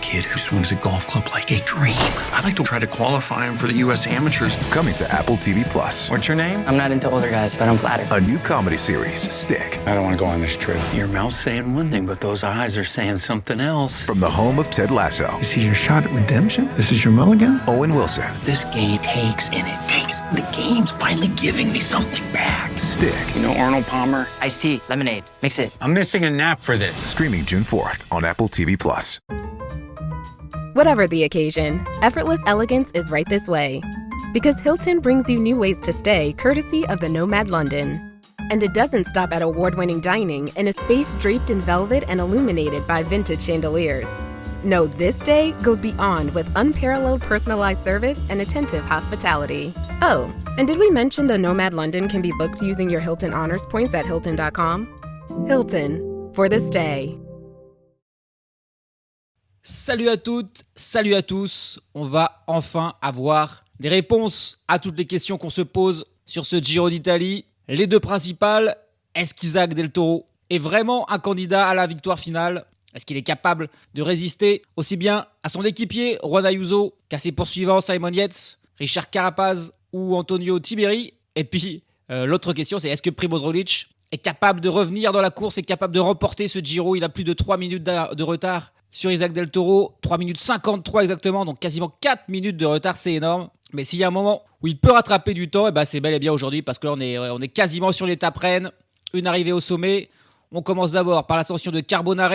kid who swings a golf club like a dream. I'd like to try to qualify him for the U.S. Amateurs. Coming to Apple TV+. What's your name? I'm not into older guys, but I'm flattered. A new comedy series, Stick. I don't want to go on this trip. Your mouth's saying one thing, but those eyes are saying something else. From the home of Ted Lasso. This is your shot at redemption? This is your mulligan? Owen Wilson. This game takes and it takes. The game's finally giving me something back. Stick. You know Arnold Palmer? Iced tea, lemonade, mix it. I'm missing a nap for this. Streaming June 4th on Apple TV+. Whatever the occasion, effortless elegance is right this way. Because Hilton brings you new ways to stay courtesy of the Nomad London. And it doesn't stop at award-winning dining in a space draped in velvet and illuminated by vintage chandeliers. No, this day goes beyond with unparalleled personalized service and attentive hospitality. Oh, and did we mention the Nomad London can be booked using your Hilton Honors points at Hilton.com? Hilton, for the stay. Salut à toutes, salut à tous. On va enfin avoir des réponses à toutes les questions qu'on se pose sur ce Giro d'Italie. Les deux principales, est-ce qu'Isaac Del Toro est vraiment un candidat à la victoire finale ? Est-ce qu'il est capable de résister aussi bien à son équipier Juan Ayuso qu'à ses poursuivants Simon Yates, Richard Carapaz ou Antonio Tiberi ? Et puis l'autre question, c'est est-ce que Primož Roglič est capable de revenir dans la course, est capable de remporter ce Giro ? Il a plus de 3 minutes de retard sur Isaac Del Toro, 3 minutes 53 exactement, donc quasiment 4 minutes de retard, c'est énorme. Mais s'il y a un moment où il peut rattraper du temps, c'est bel et bien aujourd'hui, parce que là on est quasiment sur l'étape reine, une arrivée au sommet. On commence d'abord par l'ascension de Carbonare,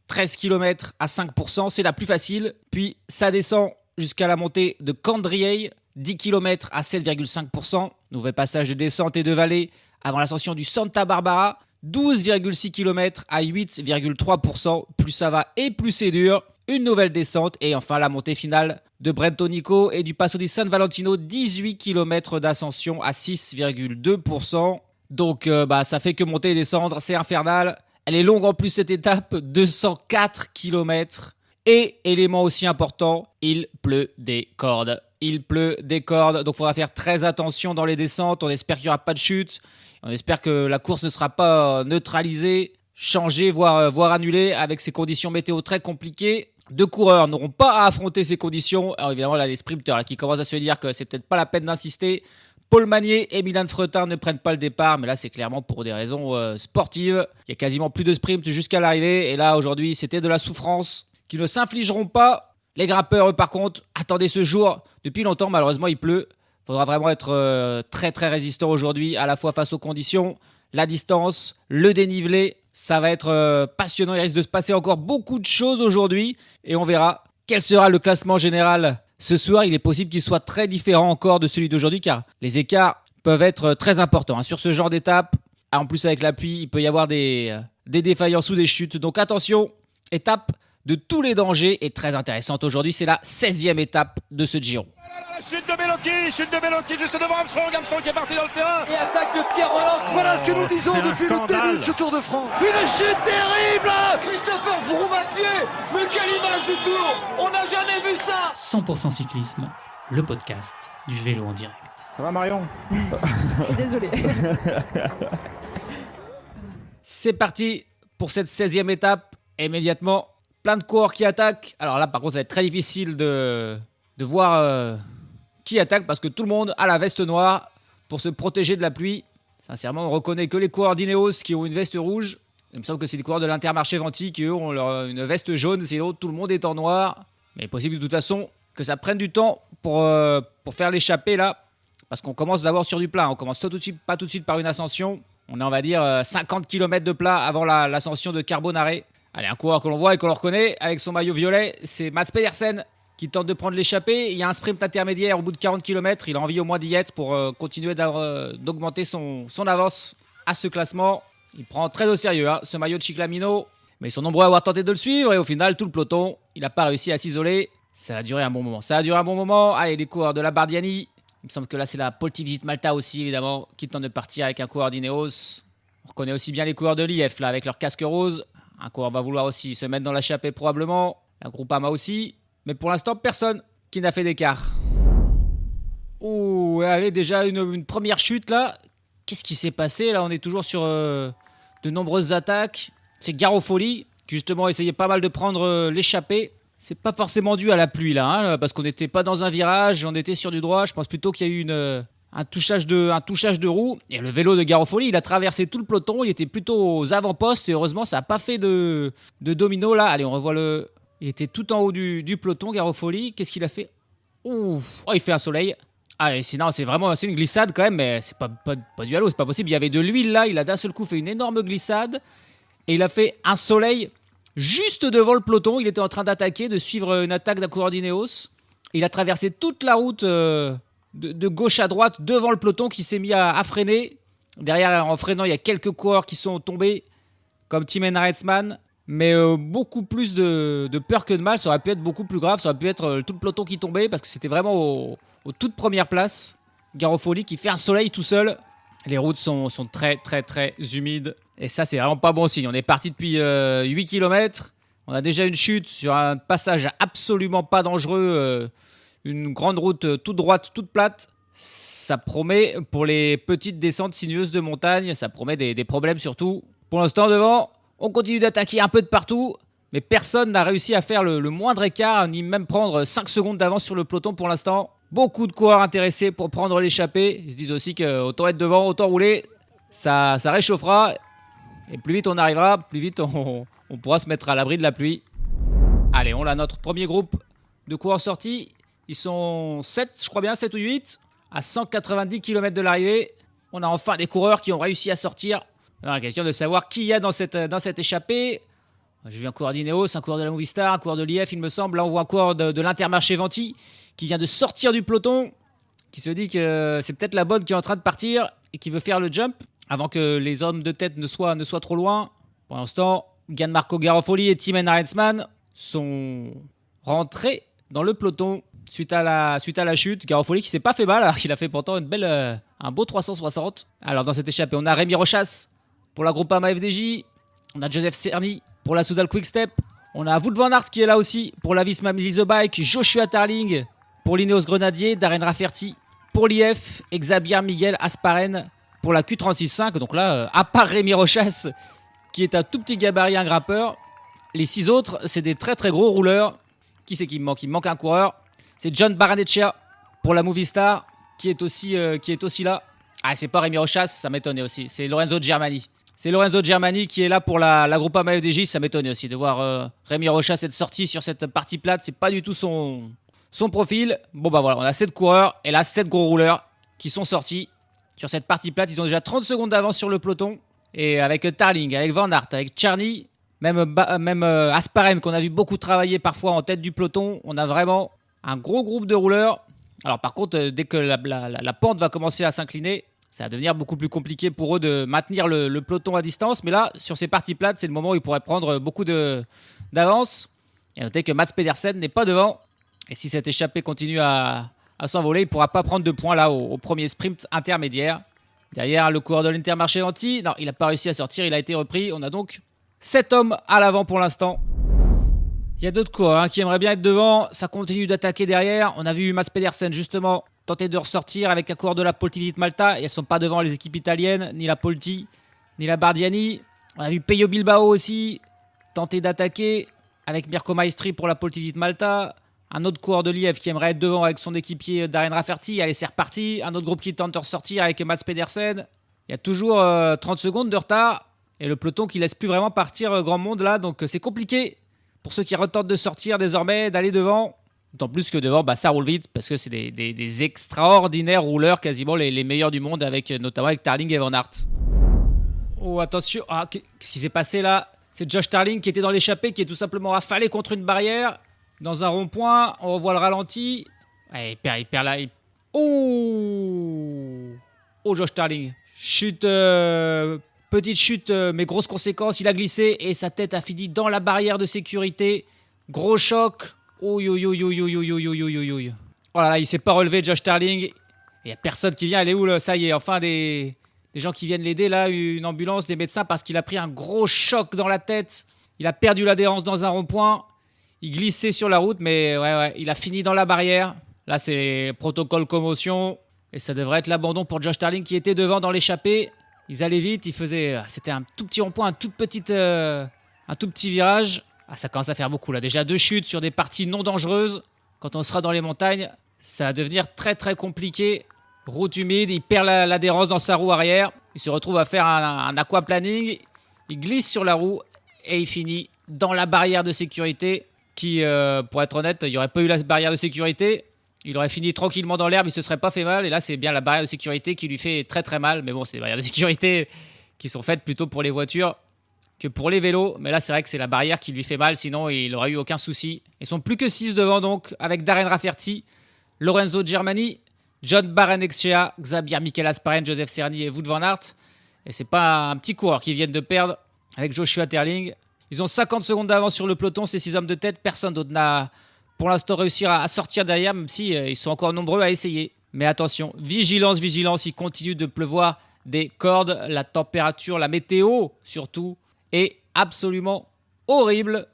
13 km à 5%, c'est la plus facile. Puis ça descend jusqu'à la montée de Candriey, 10 km à 7,5%. Nouvel passage de descente et de vallée avant l'ascension du Santa Barbara, 12,6 km à 8,3%. Plus ça va et plus c'est dur. Une nouvelle descente et enfin la montée finale de Brentonico et du Passo di San Valentino, 18 km d'ascension à 6,2%. Donc ça fait que monter et descendre, c'est infernal. Elle est longue en plus cette étape, 204 km. Et élément aussi important, il pleut des cordes. Il pleut des cordes, donc il faudra faire très attention dans les descentes. On espère qu'il n'y aura pas de chute. On espère que la course ne sera pas neutralisée, changée, voire annulée avec ces conditions météo très compliquées. Deux coureurs n'auront pas à affronter ces conditions. Alors évidemment, là, les sprinteurs qui commencent à se dire que c'est peut-être pas la peine d'insister. Paul Magnier et Milan Fretin ne prennent pas le départ, mais là, c'est clairement pour des raisons sportives. Il y a quasiment plus de sprint jusqu'à l'arrivée. Et là, aujourd'hui, c'était de la souffrance qui ne s'infligeront pas. Les grimpeurs, eux, par contre, attendez ce jour. Depuis longtemps, malheureusement, il pleut. Il faudra vraiment être très, très résistant aujourd'hui, à la fois face aux conditions, la distance, le dénivelé. Ça va être passionnant. Il risque de se passer encore beaucoup de choses aujourd'hui. Et on verra quel sera le classement général ce soir. Il est possible qu'il soit très différent encore de celui d'aujourd'hui, car les écarts peuvent être très importants sur ce genre d'étape. En plus, avec la pluie, il peut y avoir des défaillances ou des chutes. Donc attention, étape de tous les dangers est très intéressante aujourd'hui. C'est la 16e étape de ce Giro. Chute de Bellocchi, juste devant Armstrong qui est parti dans le terrain. Et attaque de Pierre Roland. Voilà ce que nous disons depuis le début de ce Tour de France. Une chute terrible. Christopher Froome à pied. Mais quelle image du Tour. On n'a jamais vu ça. 100% cyclisme, le podcast du vélo en direct. Ça va Marion? Désolé. C'est parti pour cette 16e étape. Immédiatement, plein de coureurs qui attaquent. Alors là, par contre, ça va être très difficile de voir qui attaque parce que tout le monde a la veste noire pour se protéger de la pluie. Sincèrement, on reconnaît que les coureurs d'Ineos qui ont une veste rouge. Il me semble que c'est les coureurs de l'Intermarché Venti qui, eux, ont une veste jaune. Sinon, tout le monde est en noir. Mais il est possible de toute façon que ça prenne du temps pour faire l'échappée là. Parce qu'on commence d'abord sur du plat. On commence pas tout de suite par une ascension. On est, on va dire, 50 km de plat avant l'ascension de Carbonare. Allez, un coureur que l'on voit et que l'on reconnaît avec son maillot violet, c'est Mats Pedersen qui tente de prendre l'échappée. Il y a un sprint intermédiaire au bout de 40 km. Il a envie au moins d'y être pour continuer d'augmenter son avance à ce classement. Il prend très au sérieux ce maillot de Cyclamino. Mais ils sont nombreux à avoir tenté de le suivre. Et au final, tout le peloton, il n'a pas réussi à s'isoler. Ça a duré un bon moment. Allez, les coureurs de la Bardiani. Il me semble que là, c'est la Polti Visite Malta aussi, évidemment, qui tente de partir avec un coureur d'Ineos. On reconnaît aussi bien les coureurs de l'IF, là, avec leur casque rose. Un coureur va vouloir aussi se mettre dans l'échappée probablement. La Groupama aussi. Mais pour l'instant, personne qui n'a fait d'écart. Ouh, allez, déjà une première chute là. Qu'est-ce qui s'est passé là? On est toujours sur de nombreuses attaques. C'est Garofoli qui justement essayait pas mal de prendre l'échappée. C'est pas forcément dû à la pluie là, hein, parce qu'on n'était pas dans un virage, on était sur du droit. Je pense plutôt qu'il y a eu un touchage de roue. Et le vélo de Garofoli, il a traversé tout le peloton, il était plutôt aux avant-postes et heureusement ça n'a pas fait de domino là. Allez, on revoit il était tout en haut du peloton, Garofoli. Qu'est-ce qu'il a fait? Ouf. Oh, il fait un soleil. Allez, sinon c'est une glissade quand même, mais c'est pas du halo, c'est pas possible. Il y avait de l'huile là, il a d'un seul coup fait une énorme glissade et il a fait un soleil juste devant le peloton. Il était en train d'attaquer, de suivre une attaque d'un coureur d'Ineos. Il a traversé toute la route de gauche à droite devant le peloton qui s'est mis à freiner. Derrière, en freinant, il y a quelques coureurs qui sont tombés, comme Tim Henrichsman. Mais beaucoup plus de peur que de mal. Ça aurait pu être beaucoup plus grave. Ça aurait pu être tout le peloton qui tombait parce que c'était vraiment aux toutes premières places. Garofoli qui fait un soleil tout seul. Les routes sont très très très humides. Et ça, c'est vraiment pas bon signe. On est parti depuis 8 km. On a déjà une chute sur un passage absolument pas dangereux. Une grande route toute droite, toute plate. Ça promet pour les petites descentes sinueuses de montagne. Ça promet des problèmes surtout. Pour l'instant, devant, on continue d'attaquer un peu de partout. Mais personne n'a réussi à faire le moindre écart, ni même prendre 5 secondes d'avance sur le peloton pour l'instant. Beaucoup de coureurs intéressés pour prendre l'échappée. Ils se disent aussi qu'autant être devant, autant rouler. Ça réchauffera. Et plus vite on arrivera, plus vite on pourra se mettre à l'abri de la pluie. Allez, on a notre premier groupe de coureurs sortis. Ils sont 7, je crois bien, 7 ou 8. À 190 km de l'arrivée. On a enfin des coureurs qui ont réussi à sortir. Alors, la question de savoir qui il y a dans cette échappée. J'ai vu un coureur d'Ineos, un coureur de la Movistar, un coureur de l'IF, il me semble. Là, on voit un coureur de l'Intermarché Venti qui vient de sortir du peloton, qui se dit que c'est peut-être la bonne qui est en train de partir et qui veut faire le jump avant que les hommes de tête ne soient trop loin. Pour l'instant, Gianmarco Garofoli et Tim Henrichsman sont rentrés dans le peloton suite à la chute. Garofoli qui s'est pas fait mal, alors qu'il a fait pourtant un beau 360. Alors dans cette échappée, on a Rémi Rochas pour la Groupama FDJ, on a Joseph Cerny pour la Soudal Quick-Step, on a Wout van Aert qui est là aussi pour la Visma Lease Bike, Joshua Tarling pour l'Ineos Grenadier, Darren Rafferty pour l'IF, et Xavier Miguel Asparen pour la Q36.5. Donc là, à part Rémi Rochas qui est un tout petit gabarit, un grappeur, les 6 autres, c'est des très très gros rouleurs. Qui c'est qui me manque? Il me manque un coureur. C'est John Baranechea pour la Movistar qui est aussi là. Ah, c'est pas Rémi Rochas, ça m'étonnait aussi. C'est Lorenzo Germani. C'est Lorenzo Germani qui est là pour la Groupama FDJ. Ça m'étonnait aussi de voir Rémi Rochas être sorti sur cette partie plate. C'est pas du tout son profil. Bon bah voilà, on a 7 coureurs et là 7 gros rouleurs qui sont sortis sur cette partie plate. Ils ont déjà 30 secondes d'avance sur le peloton. Et avec Tarling, avec Van Aert, avec Cerny, même Asparen qu'on a vu beaucoup travailler parfois en tête du peloton, on a vraiment un gros groupe de rouleurs. Alors par contre, dès que la pente va commencer à s'incliner, ça va devenir beaucoup plus compliqué pour eux de maintenir le peloton à distance. Mais là, sur ces parties plates, c'est le moment où ils pourraient prendre beaucoup d'avance. Et à noter que Mats Pedersen n'est pas devant. Et si cette échappée continue à s'envoler, il ne pourra pas prendre de points là au premier sprint intermédiaire. Derrière, le coureur de l'Intermarché Venti, non, il n'a pas réussi à sortir, il a été repris. On a donc 7 hommes à l'avant pour l'instant. Il y a d'autres coureurs qui aimeraient bien être devant. Ça continue d'attaquer derrière. On a vu Mats Pedersen justement tenter de ressortir avec un coureur de la Polti Vite Malta. Et elles ne sont pas devant les équipes italiennes, ni la Polti, ni la Bardiani. On a vu Peyo Bilbao aussi tenter d'attaquer avec Mirko Maestri pour la Polti Vite Malta. Un autre coureur de l'IF qui aimerait être devant avec son équipier Darren Rafferty. Allez, c'est reparti. Un autre groupe qui tente de ressortir avec Mats Pedersen. Il y a toujours 30 secondes de retard. Et le peloton qui laisse plus vraiment partir grand monde là. Donc c'est compliqué pour ceux qui retentent de sortir désormais, d'aller devant. D'autant plus que devant, ça roule vite parce que c'est des extraordinaires rouleurs, quasiment les meilleurs du monde, notamment avec Tarling et Van Aert. Oh, attention. Ah, qu'est-ce qui s'est passé là? C'est Josh Tarling qui était dans l'échappée, qui est tout simplement affalé contre une barrière. Dans un rond-point, on revoit le ralenti. Ouais, il perd là. Oh, Josh Tarling. Chute, petite chute, mais grosse conséquence. Il a glissé et sa tête a fini dans la barrière de sécurité. Gros choc. Oh là là, il s'est pas relevé, Josh Tarling. Il n'y a personne qui vient. Elle est où là? Ça y est, enfin des gens qui viennent l'aider là. Une ambulance, des médecins, parce qu'il a pris un gros choc dans la tête. Il a perdu l'adhérence dans un rond-point. Il glissait sur la route, mais ouais, il a fini dans la barrière. Là, c'est protocole commotion. Et ça devrait être l'abandon pour Josh Tarling qui était devant dans l'échappée. Ils allaient vite, c'était un tout petit rond-point, un tout petit virage. Ah, ça commence à faire beaucoup là. Déjà 2 chutes sur des parties non dangereuses. Quand on sera dans les montagnes, ça va devenir très très compliqué. Route humide, il perd l'adhérence dans sa roue arrière. Il se retrouve à faire un aquaplaning. Il glisse sur la roue et il finit dans la barrière de sécurité qui, pour être honnête, il n'y aurait pas eu la barrière de sécurité. Il aurait fini tranquillement dans l'herbe, il ne se serait pas fait mal. Et là, c'est bien la barrière de sécurité qui lui fait très très mal. Mais bon, c'est des barrières de sécurité qui sont faites plutôt pour les voitures que pour les vélos. Mais là, c'est vrai que c'est la barrière qui lui fait mal. Sinon, il n'aurait eu aucun souci. Ils sont plus que 6 devant donc, avec Darren Rafferty, Lorenzo Germani, John Barenexchea, Xavier Mikel Asparen, Joseph Cerny et Wout van Aert. Et c'est pas un petit coureur qu'ils viennent de perdre avec Joshua Terling. Ils ont 50 secondes d'avance sur le peloton, ces 6 hommes de tête. Personne d'autre n'a pour l'instant réussi à sortir derrière, même si ils sont encore nombreux à essayer. Mais attention, vigilance, vigilance, il continue de pleuvoir des cordes. La température, la météo surtout, est absolument horrible.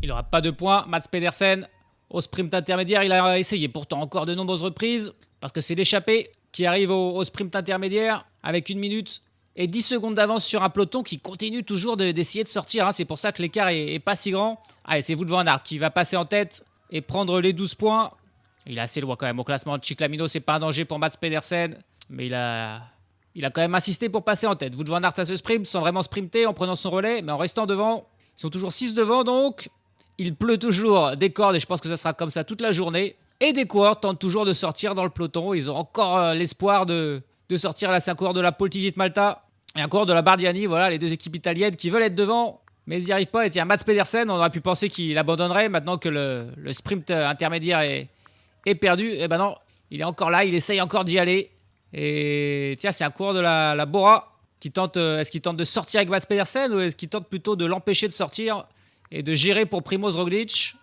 Il n'aura pas de points. Mats Pedersen, au sprint intermédiaire, il a essayé pourtant encore de nombreuses reprises, parce que c'est l'échappée qui arrive au sprint intermédiaire avec 1 minute et 10 secondes d'avance sur un peloton qui continue toujours d'essayer de sortir. C'est pour ça que l'écart est pas si grand. Allez, c'est Wout van Aert qui va passer en tête et prendre les 12 points. Il est assez loin quand même au classement. Chiclamino, c'est pas un danger pour Mats Pedersen, mais il a quand même insisté pour passer en tête. Wout van Aert à ce sprint sans vraiment sprinter, en prenant son relais, mais en restant devant. Ils sont toujours 6 devant donc. Il pleut toujours des cordes et je pense que ça sera comme ça toute la journée. Et des coureurs tentent toujours de sortir dans le peloton. Ils ont encore l'espoir de sortir. Là, c'est un coureur de la Poltivit Malta et un coureur de la Bardiani. Voilà, les 2 équipes italiennes qui veulent être devant, mais ils n'y arrivent pas. Et tiens, Mats Pedersen, on aurait pu penser qu'il abandonnerait maintenant que le sprint intermédiaire est perdu. Et ben non, il est encore là, il essaye encore d'y aller. Et tiens, c'est un coureur de la Bora qui tente. Est-ce qu'il tente de sortir avec Mats Pedersen ou est-ce qu'il tente plutôt de l'empêcher de sortir et de gérer pour Primoz Roglic?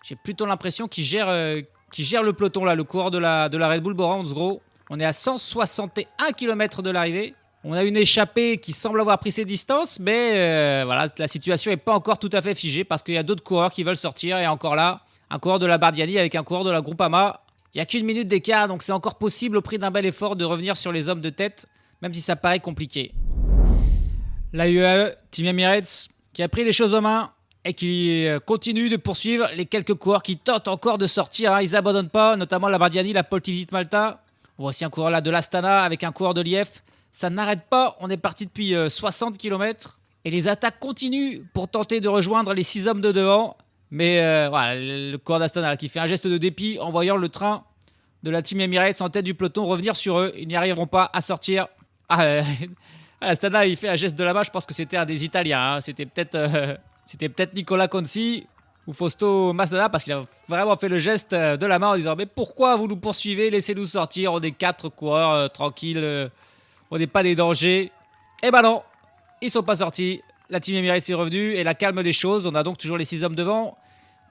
J'ai plutôt l'impression qu'il gère le peloton là, le coureur de la Red Bull Bora Hansgrohe. On est à 161 km de l'arrivée. On a une échappée qui semble avoir pris ses distances, mais voilà, la situation n'est pas encore tout à fait figée parce qu'il y a d'autres coureurs qui veulent sortir. Et encore là, un coureur de la Bardiani avec un coureur de la Groupama. Il n'y a qu'1 minute d'écart, donc c'est encore possible au prix d'un bel effort de revenir sur les hommes de tête, même si ça paraît compliqué. La UAE, Team Emirates, qui a pris les choses en main et qui continue de poursuivre les quelques coureurs qui tentent encore de sortir. Ils n'abandonnent pas, notamment la Bardiani, la Poltivit Malta. On voit aussi un coureur là de l'Astana avec un coureur de l'IF. Ça n'arrête pas, on est parti depuis 60 km. Et les attaques continuent pour tenter de rejoindre les 6 hommes de devant. Mais voilà, le coureur d'Astana là, qui fait un geste de dépit en voyant le train de la Team Emirates en tête du peloton revenir sur eux. Ils n'y arriveront pas à sortir. Astana, il fait un geste de la main, je pense que c'était un des Italiens. C'était peut-être Nicola Conci ou Fausto Masnada parce qu'il a vraiment fait le geste de la main en disant « Mais pourquoi vous nous poursuivez? Laissez-nous sortir, on est 4 coureurs tranquilles, on n'est pas des dangers. » Eh ben non, ils sont pas sortis. La Team Emirates est revenue et la calme des choses. On a donc toujours les 6 hommes devant.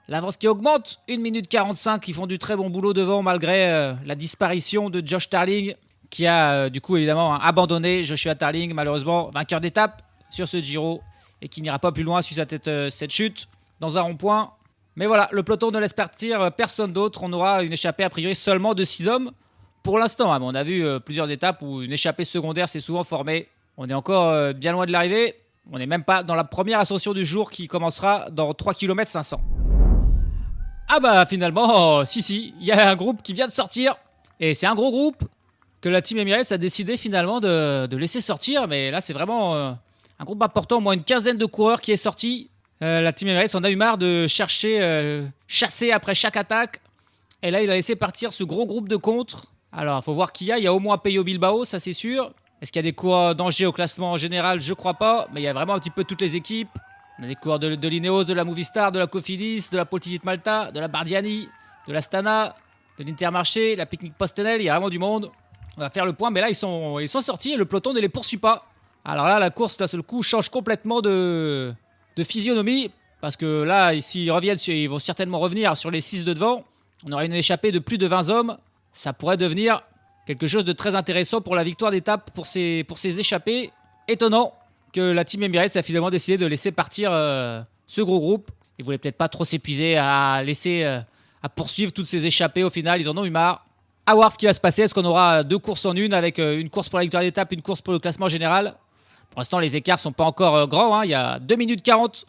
L'avance qui augmente, 1 minute 45. Ils font du très bon boulot devant malgré la disparition de Josh Tarling qui a du coup évidemment abandonné. Joshua Tarling, malheureusement, vainqueur d'étape sur ce Giro et qui n'ira pas plus loin suite à cette chute dans un rond-point. Mais voilà, le peloton ne laisse partir personne d'autre. On aura une échappée a priori seulement de 6 hommes pour l'instant. Mais on a vu plusieurs étapes où une échappée secondaire s'est souvent formée. On est encore bien loin de l'arrivée. On n'est même pas dans la première ascension du jour qui commencera dans 3 km 500. Ah bah finalement, si, il y a un groupe qui vient de sortir. Et c'est un gros groupe que la Team Emirates a décidé finalement de laisser sortir. Mais là, c'est vraiment un groupe important, au moins une quinzaine de coureurs qui est sorti. La Team Emirates en a eu marre de chasser après chaque attaque. Et là, il a laissé partir ce gros groupe de contre. Alors, il faut voir qui y a. Il y a au moins Peyo Bilbao, ça c'est sûr. Est-ce qu'il y a des coureurs d'Angers au classement en général? Je crois pas. Mais il y a vraiment un petit peu toutes les équipes. On a des coureurs de l'Ineos, de la Movistar, de la Cofidis, de la Poltivit Malta, de la Bardiani, de l'Astana, de l'Intermarché, la Picnic Postenel. Il y a vraiment du monde. On va faire le point. Mais là, ils sont sortis et le peloton ne les poursuit pas. Alors là, la course, d'un seul coup, change complètement de physionomie. Parce que là, s'ils reviennent, ils vont certainement revenir sur les 6 de devant. On aura une échappée de plus de 20 hommes. Ça pourrait devenir quelque chose de très intéressant pour la victoire d'étape pour ces échappées. Étonnant que la Team Emirates a finalement décidé de laisser partir ce gros groupe. Ils ne voulaient peut-être pas trop s'épuiser à poursuivre toutes ces échappées. Au final, ils en ont eu marre. À voir ce qui va se passer. Est-ce qu'on aura 2 courses en une avec une course pour la victoire d'étape, une course pour le classement général? Pour l'instant, les écarts ne sont pas encore grands. Il y a 2 minutes 40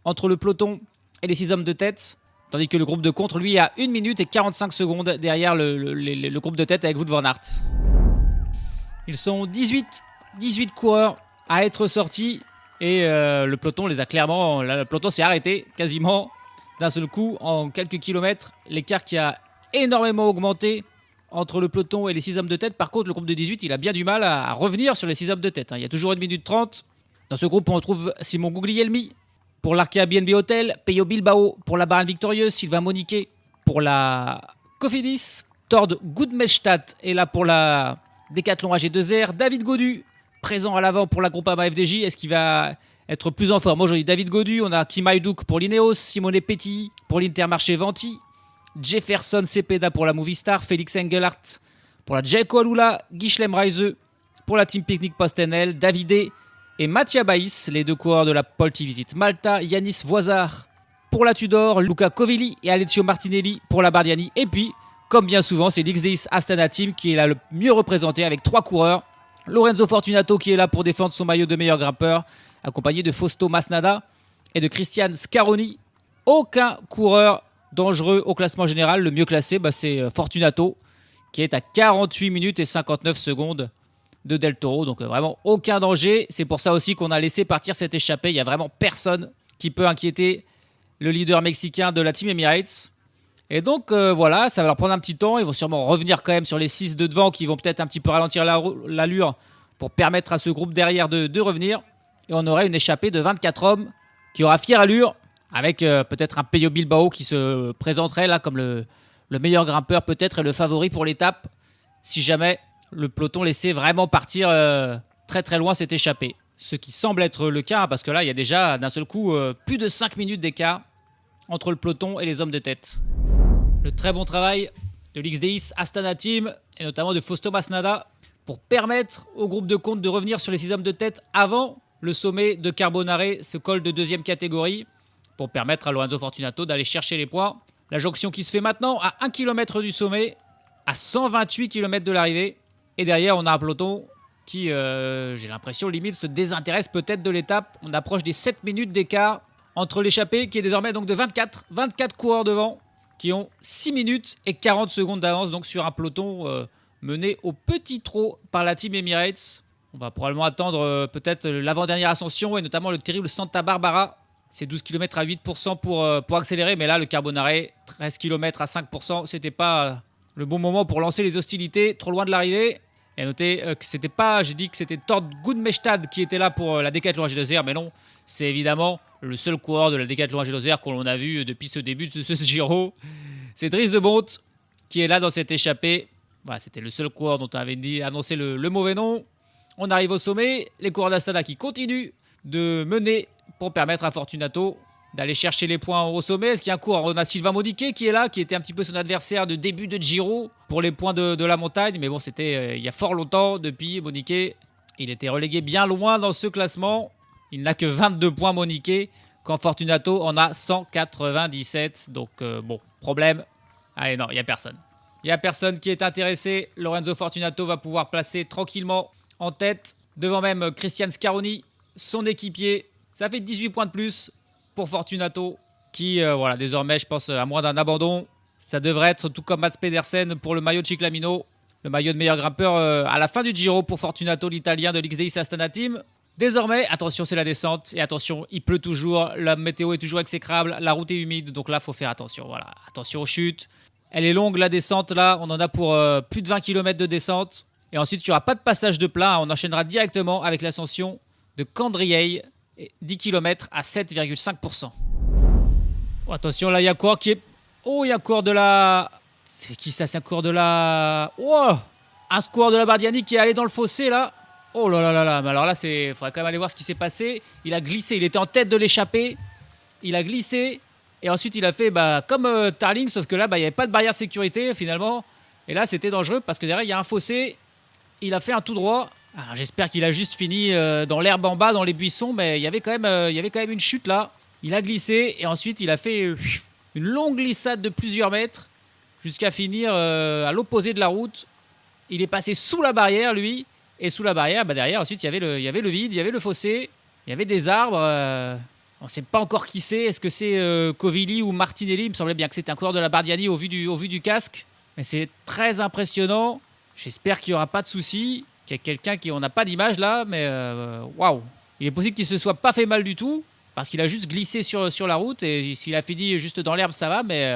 entre le peloton et les 6 hommes de tête, tandis que le groupe de contre, lui, a 1 minute et 45 secondes derrière le groupe de tête avec Wout van Aert. Ils sont 18 coureurs à être sortis et le peloton les a clairement... Le peloton s'est arrêté quasiment d'un seul coup en quelques kilomètres. L'écart qui a énormément augmenté entre le peloton et les 6 hommes de tête. Par contre, le groupe de 18, il a bien du mal à revenir sur les 6 hommes de tête. Il y a toujours 1 minute 30. Dans ce groupe, on retrouve Simon Guglielmi pour l'Arkea BNB Hotel, Peyo Bilbao pour la Bahrain Victorieuse, Sylvain Moniquet pour la Cofidis, Tord Goudmestad est là pour la Décathlon AG2R, David Gaudu présent à l'avant pour la Groupama FDJ. Est-ce qu'il va être plus en forme aujourd'hui? David Gaudu, on a Kim Hajduk pour l'Ineos, Simone Petit pour l'Intermarché Venti, Jefferson Cepeda pour la Movistar, Félix Engelhardt pour la Jayco Alula, Guichelem Reise pour la Team Picnic PostNL, Davidé et Mattia Baïs, les 2 coureurs de la Polti Visit Malta, Yanis Voisard pour la Tudor, Luca Covilli et Alessio Martinelli pour la Bardiani. Et puis, comme bien souvent, c'est l'XDX Astana Team qui est là le mieux représenté avec 3 coureurs. Lorenzo Fortunato qui est là pour défendre son maillot de meilleur grimpeur, accompagné de Fausto Masnada et de Christian Scaroni. Aucun coureur dangereux au classement général. Le mieux classé, c'est Fortunato qui est à 48 minutes et 59 secondes de Del Toro. Donc vraiment aucun danger. C'est pour ça aussi qu'on a laissé partir cette échappée. Il n'y a vraiment personne qui peut inquiéter le leader mexicain de la Team Emirates. Et donc voilà, ça va leur prendre un petit temps. Ils vont sûrement revenir quand même sur les 6 de devant qui vont peut-être un petit peu ralentir l'allure pour permettre à ce groupe derrière de revenir. Et on aurait une échappée de 24 hommes qui aura fière allure avec peut-être un Peyo Bilbao qui se présenterait là comme le meilleur grimpeur peut-être et le favori pour l'étape si jamais le peloton laissait vraiment partir très très loin cette échappée. Ce qui semble être le cas parce que là il y a déjà d'un seul coup plus de 5 minutes d'écart entre le peloton et les hommes de tête. Le très bon travail de l'XDX Astana Team et notamment de Fausto Masnada pour permettre au groupe de compte de revenir sur les 6 hommes de tête avant le sommet de Carbonare, ce col de 2e catégorie, pour permettre à Lorenzo Fortunato d'aller chercher les points. La jonction qui se fait maintenant à 1 km du sommet, à 128 km de l'arrivée. Et derrière, on a un peloton qui, j'ai l'impression, limite se désintéresse peut-être de l'étape. On approche des 7 minutes d'écart entre l'échappée qui est désormais donc de 24 coureurs devant, qui ont 6 minutes et 40 secondes d'avance donc sur un peloton mené au petit trot par la Team Emirates. On va probablement attendre peut-être l'avant-dernière ascension et notamment le terrible Santa Barbara. C'est 12 km à 8% pour accélérer, mais là le Carbonare, 13 km à 5%, c'était pas le bon moment pour lancer les hostilités, trop loin de l'arrivée. Et notez que c'était pas, j'ai dit que c'était Tord Goudmestad qui était là pour la Décathlon AG2R, mais non, c'est évidemment le seul coureur de la Décathlon AG2R qu'on a vu depuis ce début de ce Giro. C'est Dries de Bondt qui est là dans cette échappée. Voilà, c'était le seul coureur dont on avait annoncé le mauvais nom. On arrive au sommet, les coureurs d'Astana qui continuent de mener pour permettre à Fortunato d'aller chercher les points au sommet. Est-ce qu'il y a un coureur? On a Sylvain Moniquet qui est là, qui était un petit peu son adversaire de début de Giro pour les points de la montagne. Mais bon, c'était il y a fort longtemps. Depuis, Moniquet, il était relégué bien loin dans ce classement. Il n'a que 22 points Moniquet, quand Fortunato en a 197. Donc bon, problème. Allez, non, il n'y a personne. Il n'y a personne qui est intéressé. Lorenzo Fortunato va pouvoir placer tranquillement en tête, devant même Christian Scaroni, son équipier. Ça fait 18 points de plus pour Fortunato, qui, voilà, désormais, je pense, à moins d'un abandon, ça devrait être tout comme Mats Pedersen pour le maillot de Ciclamino, le maillot de meilleur grimpeur à la fin du Giro pour Fortunato, l'Italien de l'XDX Astana Team. Désormais, attention, c'est la descente, et attention, il pleut toujours, la météo est toujours exécrable, la route est humide, donc là, il faut faire attention, voilà, attention aux chutes. Elle est longue, la descente, là, on en a pour plus de 20 km de descente, et ensuite, il n'y aura pas de passage de plat, on enchaînera directement avec l'ascension de Candriey, 10 km à 7,5%. Oh, attention, là, il y a un coureur qui est... Oh, il y a un coureur de la... C'est qui ça? C'est un coureur de la... Oh, un coureur de la Bardiani qui est allé dans le fossé, là. Oh là là là là. Mais alors là, il faudrait quand même aller voir ce qui s'est passé. Il a glissé, il était en tête de l'échappée. Il a glissé. Et ensuite, il a fait comme Tarling, sauf que là, il n'y avait pas de barrière de sécurité, finalement. Et là, c'était dangereux parce que derrière, il y a un fossé. Il a fait un tout droit. Alors, j'espère qu'il a juste fini dans l'herbe en bas, dans les buissons, mais il y avait quand même une chute là. Il a glissé et ensuite il a fait une longue glissade de plusieurs mètres jusqu'à finir à l'opposé de la route. Il est passé sous la barrière, lui, et sous la barrière, derrière, ensuite il y avait le vide, il y avait le fossé, il y avait des arbres. On ne sait pas encore qui c'est. Est-ce que c'est Covilli ou Martinelli? Il me semblait bien que c'était un coureur de la Bardiani au vu du casque. Mais c'est très impressionnant. J'espère qu'il n'y aura pas de soucis. Qu'il y a quelqu'un on n'a pas d'image là, mais waouh. Il est possible qu'il ne se soit pas fait mal du tout. Parce qu'il a juste glissé sur la route. Et s'il a fini juste dans l'herbe, ça va. Mais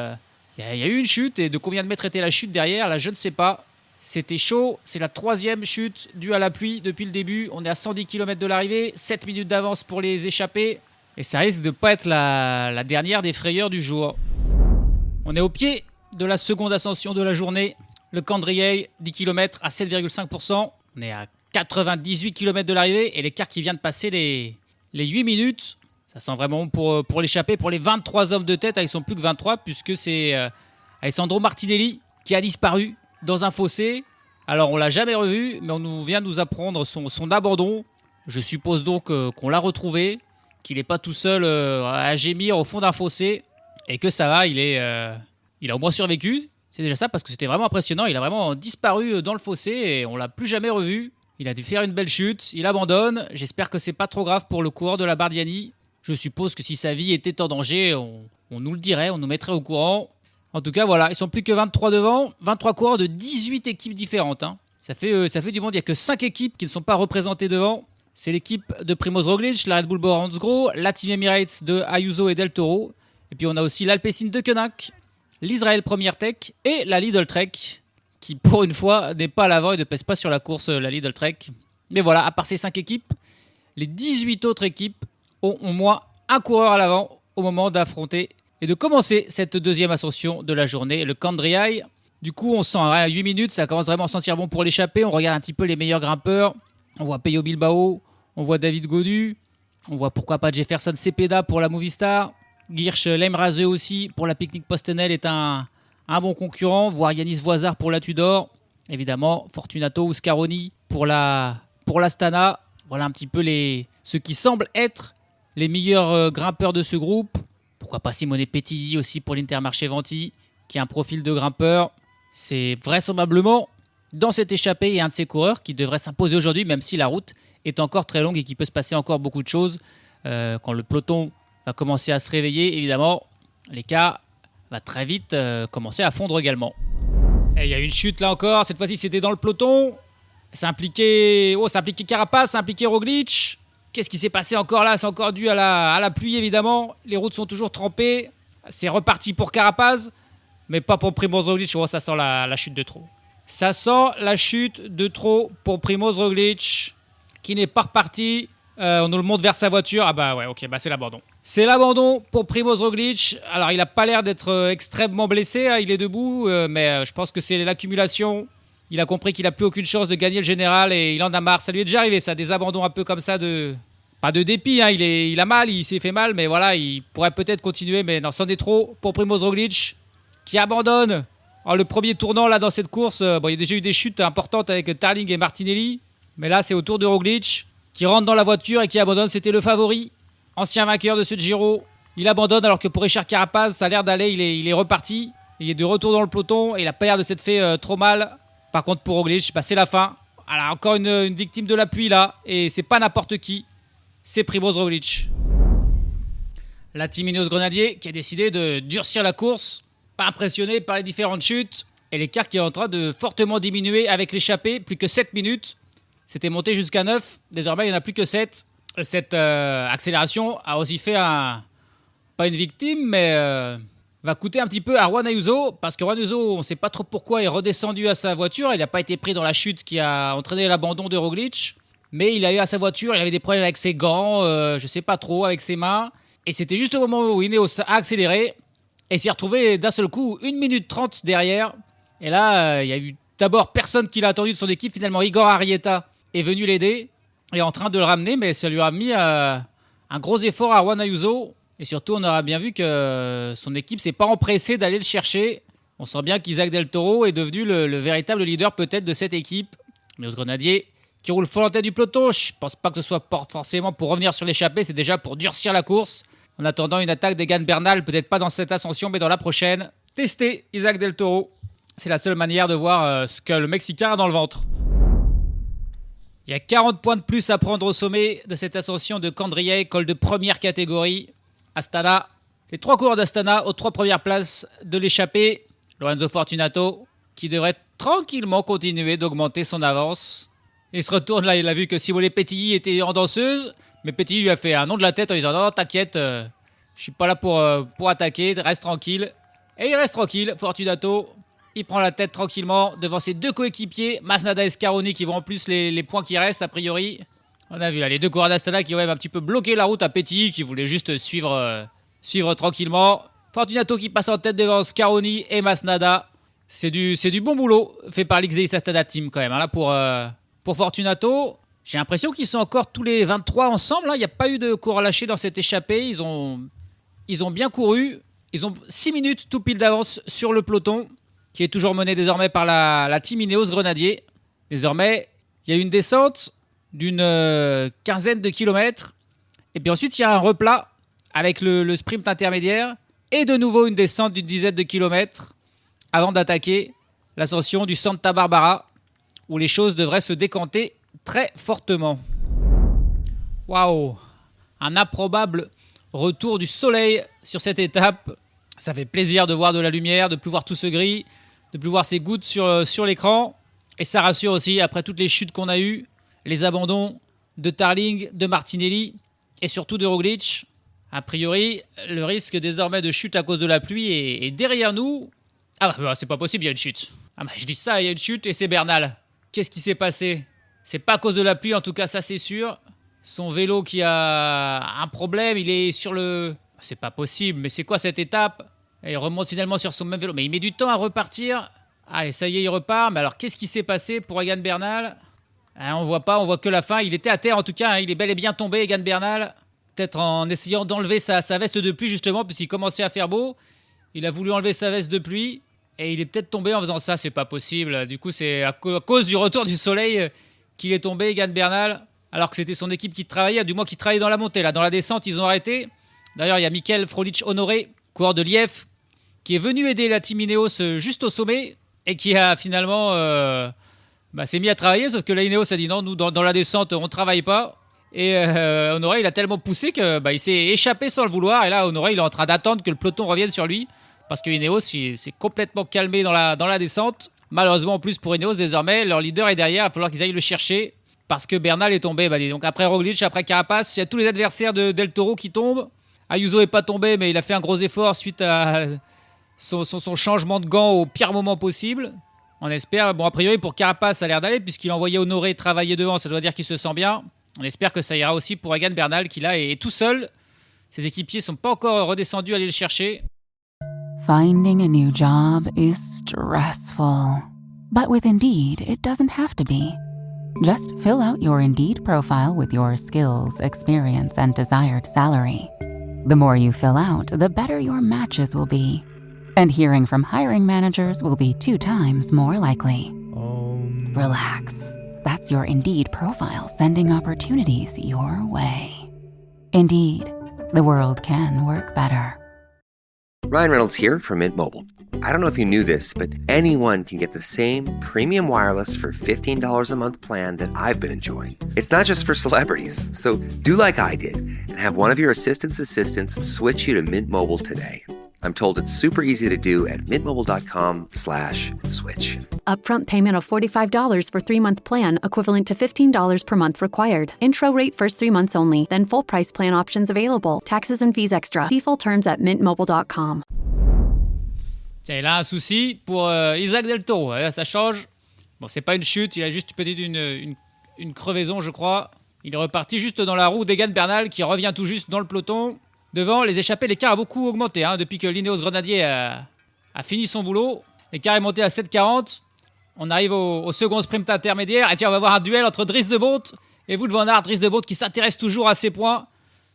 il y a eu une chute. Et de combien de mètres était la chute derrière? Là, je ne sais pas. C'était chaud. C'est la 3e chute due à la pluie depuis le début. On est à 110 km de l'arrivée. 7 minutes d'avance pour les échappés. Et ça risque de ne pas être la dernière des frayeurs du jour. On est au pied de la seconde ascension de la journée. Le Candrier, 10 km à 7,5%. On est à 98 km de l'arrivée. Et l'écart qui vient de passer les 8 minutes. Ça sent vraiment bon pour l'échappée. Pour les 23 hommes de tête, ils sont plus que 23. Puisque c'est Alessandro Martinelli qui a disparu dans un fossé. Alors on l'a jamais revu. Mais on vient de nous apprendre son abandon. Je suppose donc qu'on l'a retrouvé. Qu'il n'est pas tout seul à gémir au fond d'un fossé et que ça va, il a au moins survécu. C'est déjà ça parce que c'était vraiment impressionnant. Il a vraiment disparu dans le fossé et on l'a plus jamais revu. Il a dû faire une belle chute, il abandonne. J'espère que c'est pas trop grave pour le coureur de la Bardiani. Je suppose que si sa vie était en danger, on nous le dirait, on nous mettrait au courant. En tout cas, voilà, ils sont plus que 23 devant, 23 coureurs de 18 équipes différentes. Hein. Ça fait du monde, il n'y a que 5 équipes qui ne sont pas représentées devant. C'est l'équipe de Primoz Roglic, la Red Bull Bora Hansgrohe, la Team Emirates de Ayuso et Del Toro. Et puis on a aussi l'Alpecin de Koenig, l'Israël Premier Tech et la Lidl Trek, qui pour une fois n'est pas à l'avant et ne pèse pas sur la course, la Lidl Trek. Mais voilà, à part ces 5 équipes, les 18 autres équipes ont au moins un coureur à l'avant au moment d'affronter et de commencer cette deuxième ascension de la journée, le Candriai. Du coup, on sent à 8 minutes, ça commence vraiment à sentir bon pour l'échappée. On regarde un petit peu les meilleurs grimpeurs. On voit Peyo Bilbao, on voit David Gaudu, on voit pourquoi pas Jefferson Cepeda pour la Movistar. Girsch Lemraze aussi pour la Picnic Postenel est un bon concurrent. Voir Yanis Voisard pour la Tudor. Évidemment, Fortunato ou Scaroni pour l'Astana. Voilà un petit peu ceux qui semblent être les meilleurs grimpeurs de ce groupe. Pourquoi pas Simone Petilli aussi pour l'Intermarché Venti, qui a un profil de grimpeur. C'est vraisemblablement dans cette échappée et un de ces coureurs qui devrait s'imposer aujourd'hui, même si la route est encore très longue et qu'il peut se passer encore beaucoup de choses. Quand le peloton va commencer à se réveiller, évidemment, l'écart va très vite commencer à fondre également. Et il y a une chute là encore, cette fois-ci c'était dans le peloton. Ça impliquait Carapaz, ça impliquait Roglic. Qu'est-ce qui s'est passé encore là? C'est encore dû à la pluie évidemment. Les routes sont toujours trempées. C'est reparti pour Carapaz, mais pas pour Primoz Roglic. Oh, ça sent la chute de trop. Ça sent la chute de trop pour Primoz Roglic, qui n'est pas reparti. On nous le montre vers sa voiture. Ah bah ouais, ok, bah c'est l'abandon. C'est l'abandon pour Primoz Roglic. Alors il n'a pas l'air d'être extrêmement blessé, hein, il est debout, mais je pense que c'est l'accumulation. Il a compris qu'il n'a plus aucune chance de gagner le général et il en a marre. Ça lui est déjà arrivé ça, des abandons un peu comme ça pas de dépit, hein. Il a mal, il s'est fait mal, mais voilà, il pourrait peut-être continuer, mais non, c'en est trop pour Primoz Roglic, qui abandonne. Alors, le premier tournant là dans cette course, il y a déjà eu des chutes importantes avec Tarling et Martinelli, mais là c'est au tour de Roglic, qui rentre dans la voiture et qui abandonne. C'était le favori, ancien vainqueur de ce Giro. Il abandonne alors que pour Richard Carapaz, ça a l'air d'aller, il est reparti. Il est de retour dans le peloton et il n'a pas l'air de s'être fait trop mal. Par contre pour Roglic, c'est la fin. Alors encore une victime de la pluie là, et c'est pas n'importe qui, c'est Primoz Roglic. La Team Ineos Grenadier qui a décidé de durcir la course, pas impressionné par les différentes chutes, et l'écart qui est en train de fortement diminuer avec l'échappée, plus que 7 minutes. C'était monté jusqu'à 9, désormais il n'y en a plus que 7. Cette accélération a aussi fait pas une victime, mais va coûter un petit peu à Juan Ayuso, parce que Juan Ayuso, on ne sait pas trop pourquoi, est redescendu à sa voiture. Il n'a pas été pris dans la chute qui a entraîné l'abandon de Roglic, mais il allait à sa voiture, il avait des problèmes avec ses gants, je ne sais pas trop, avec ses mains. Et c'était juste au moment où Ineos a accéléré, et s'est retrouvé d'un seul coup 1 minute 30 derrière. Et là, il y a eu d'abord personne qui l'a attendu de son équipe. Finalement, Igor Arrieta est venu l'aider, et en train de le ramener, mais ça lui a mis un gros effort à Juan Ayuso. Et surtout, on aura bien vu que son équipe s'est pas empressée d'aller le chercher. On sent bien qu'Isaac Del Toro est devenu le véritable leader peut-être de cette équipe. Mais aux Grenadiers, qui roule fort en tête du peloton, je pense pas que ce soit forcément pour revenir sur l'échappée, c'est déjà pour durcir la course. En attendant une attaque d'Egan Bernal, peut-être pas dans cette ascension, mais dans la prochaine. Tester Isaac Del Toro. C'est la seule manière de voir ce que le Mexicain a dans le ventre. Il y a 40 points de plus à prendre au sommet de cette ascension de Candrier, col de première catégorie. Astana. Les 3 coureurs d'Astana aux 3 premières places de l'échappée. Lorenzo Fortunato qui devrait tranquillement continuer d'augmenter son avance. Il se retourne là, il a vu que Simone Petilly était en danseuse. Mais Petilly lui a fait un nom de la tête en disant non, t'inquiète, je suis pas là pour attaquer, reste tranquille. Et il reste tranquille, Fortunato. Il prend la tête tranquillement devant ses 2 coéquipiers, Masnada et Scaroni, qui vont en plus les points qui restent a priori. On a vu là les 2 coureurs d'Astana qui ont même un petit peu bloqué la route à Petilly, qui voulait juste suivre tranquillement. Fortunato qui passe en tête devant Scaroni et Masnada. C'est du bon boulot fait par l'XDX Astana Team quand même. Hein, là pour Fortunato, j'ai l'impression qu'ils sont encore tous les 23 ensemble. Hein. Il n'y a pas eu de coureur lâché dans cette échappée. Ils ont bien couru. Ils ont 6 minutes tout pile d'avance sur le peloton, qui est toujours mené désormais par la team Ineos Grenadier. Désormais, il y a une descente d'une quinzaine de kilomètres. Et puis ensuite, il y a un replat avec le sprint intermédiaire. Et de nouveau une descente d'une dizaine de kilomètres avant d'attaquer l'ascension du Santa Barbara, où les choses devraient se décanter très fortement. Waouh! Un improbable retour du soleil sur cette étape. Ça fait plaisir de voir de la lumière, de plus voir tout ce gris, de plus voir ces gouttes sur l'écran. Et ça rassure aussi après toutes les chutes qu'on a eues, les abandons de Tarling, de Martinelli et surtout de Roglic. A priori, le risque désormais de chute à cause de la pluie est derrière nous. Ah bah c'est pas possible, il y a une chute. Ah bah je dis ça, il y a une chute et c'est Bernal. Qu'est-ce qui s'est passé? C'est pas à cause de la pluie, en tout cas ça c'est sûr. Son vélo qui a un problème, il est sur le... C'est pas possible, mais c'est quoi cette étape? Et il remonte finalement sur son même vélo, mais il met du temps à repartir. Allez, ça y est, il repart. Mais alors, qu'est-ce qui s'est passé pour Egan Bernal? On voit pas, on voit que la fin. Il était à terre en tout cas, hein. Il est bel et bien tombé, Egan Bernal. Peut-être en essayant d'enlever sa veste de pluie justement, puisqu'il commençait à faire beau. Il a voulu enlever sa veste de pluie. Et il est peut-être tombé en faisant ça, c'est pas possible. Du coup, c'est à cause du retour du soleil qu'il est tombé, Egan Bernal. Alors que c'était son équipe qui travaillait, du moins qui travaillait dans la montée. Là, dans la descente, ils ont arrêté. D'ailleurs, il y a Mikel Frolich-Honoré, coureur de Lièvre, qui est venu aider la team Ineos juste au sommet et qui a finalement s'est mis à travailler. Sauf que la Ineos a dit non, nous, dans la descente, on ne travaille pas. Et Honoré, il a tellement poussé que il s'est échappé sans le vouloir. Et là, Honoré, il est en train d'attendre que le peloton revienne sur lui. Parce que Ineos s'est complètement calmé dans la descente. Malheureusement, en plus, pour Ineos, désormais, leur leader est derrière. Il va falloir qu'ils aillent le chercher. Parce que Bernal est tombé. Donc après Roglic, après Carapace, il y a tous les adversaires de Del Toro qui tombent. Ayuso n'est pas tombé, mais il a fait un gros effort suite à son changement de gants au pire moment possible. On espère, bon a priori pour Carapace ça a l'air d'aller puisqu'il a envoyé Honoré travailler devant, ça doit dire qu'il se sent bien. On espère que ça ira aussi pour Egan Bernal qui là est tout seul. Ses équipiers sont pas encore redescendus aller le chercher. Finding a new job is stressful. But with Indeed, it doesn't have to be. Just fill out your Indeed profile with your skills, experience, and desired salary. The more you fill out, the better your matches will be. And hearing from hiring managers will be 2 times more likely. Relax. That's your Indeed profile sending opportunities your way. Indeed, the world can work better. Ryan Reynolds here from Mint Mobile. I don't know if you knew this, but anyone can get the same premium wireless for $15 a month plan that I've been enjoying. It's not just for celebrities. So do like I did and have one of your assistants switch you to Mint Mobile today. I'm told it's super easy to do at mintmobile.com/switch. Upfront payment of $45 for 3-month plan, equivalent to $15 per month required. Intro rate first 3 months only, then full price plan options available. Taxes and fees extra. See full terms at mintmobile.com. Tiens, il a un souci pour Isaac Del Toro. Là, ça change. Bon, c'est pas une chute, il a juste peut-être une crevaison, je crois. Il est reparti juste dans la roue d'Egan Bernal qui revient tout juste dans le peloton. Devant, les échappés, l'écart a beaucoup augmenté depuis que l'Ineos Grenadier a fini son boulot. L'écart est monté à 7,40. On arrive au second sprint intermédiaire. Et tiens, on va voir un duel entre Dries de Bont et Wout van Aert. Dries de Bont qui s'intéresse toujours à ses points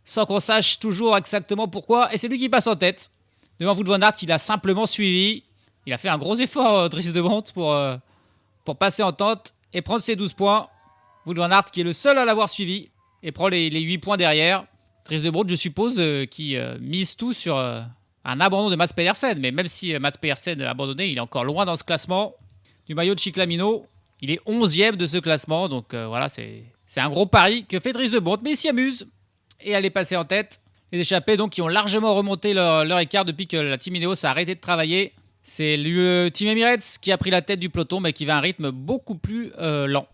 sans qu'on sache toujours exactement pourquoi. Et c'est lui qui passe en tête. Devant Wout van Aert, il a simplement suivi. Il a fait un gros effort, Dries de Bont, pour passer en tente et prendre ses 12 points. Wout van Aert qui est le seul à l'avoir suivi et prend les 8 points derrière. Dries de Bont, je suppose, qui mise tout sur un abandon de Mats Pedersen. Mais même si Mats Pedersen a abandonné, il est encore loin dans ce classement du maillot de Cyclamino. Il est 11e de ce classement. Donc voilà, c'est un gros pari que fait Dries de Bont. Mais il s'y amuse. Et elle est passée en tête. Les échappés donc qui ont largement remonté leur écart depuis que la Team Ineos a arrêté de travailler. C'est le Team Emirates qui a pris la tête du peloton mais qui va à un rythme beaucoup plus lent.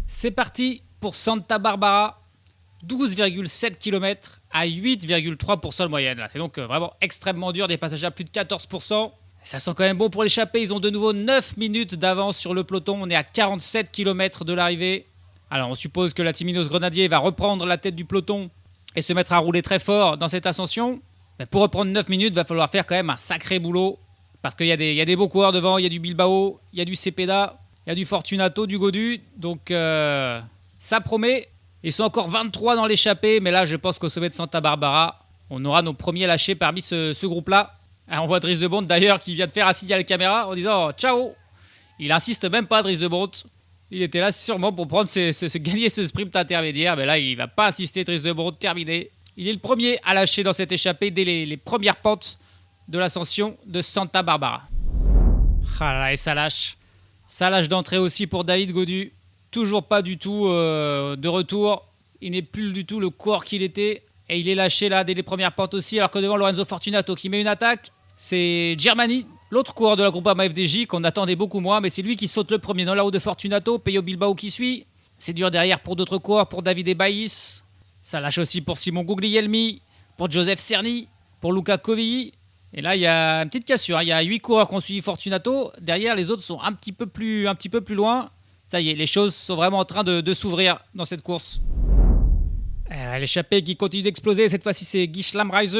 C'est parti pour Santa Barbara. 12,7 km à 8,3% de moyenne. Là. C'est donc vraiment extrêmement dur, des passages à plus de 14%. Ça sent quand même bon pour l'échappée. Ils ont de nouveau 9 minutes d'avance sur le peloton. On est à 47 km de l'arrivée. Alors on suppose que la Team Ineos Grenadier va reprendre la tête du peloton et se mettre à rouler très fort dans cette ascension. Mais pour reprendre 9 minutes, il va falloir faire quand même un sacré boulot. Parce qu'il y a des beaux coureurs devant. Il y a du Bilbao, il y a du Cepeda, il y a du Fortunato, du Gaudu. Donc ça promet. Ils sont encore 23 dans l'échappée, mais là, je pense qu'au sommet de Santa Barbara, on aura nos premiers lâchés parmi ce groupe-là. On voit Dries de Bondt d'ailleurs qui vient de faire un signe à la caméra en disant oh, « Ciao !» Il insiste même pas, Dries de Bondt. Il était là sûrement pour prendre gagner ce sprint intermédiaire, mais là, il va pas insister, Dries de Bondt, terminé. Il est le premier à lâcher dans cette échappée dès les premières pentes de l'ascension de Santa Barbara. Ah là, et ça lâche. Ça lâche d'entrée aussi pour David Gaudu. Toujours pas du tout de retour. Il n'est plus du tout le coureur qu'il était. Et il est lâché là dès les premières pentes aussi. Alors que devant Lorenzo Fortunato qui met une attaque. C'est Germani, l'autre coureur de la Groupama FDJ qu'on attendait beaucoup moins. Mais c'est lui qui saute le premier dans la roue de Fortunato. Peyo Bilbao qui suit. C'est dur derrière pour d'autres coureurs. Pour David Ebaïs. Ça lâche aussi pour Simon Guglielmi. Pour Joseph Cerny. Pour Luca Covilli. Et là, il y a une petite cassure. Il y a 8 coureurs qui ont suivi Fortunato. Derrière, les autres sont un petit peu plus loin. Ça y est, les choses sont vraiment en train de s'ouvrir dans cette course. L'échappée qui continue d'exploser. Cette fois-ci, c'est Guy Schlamreise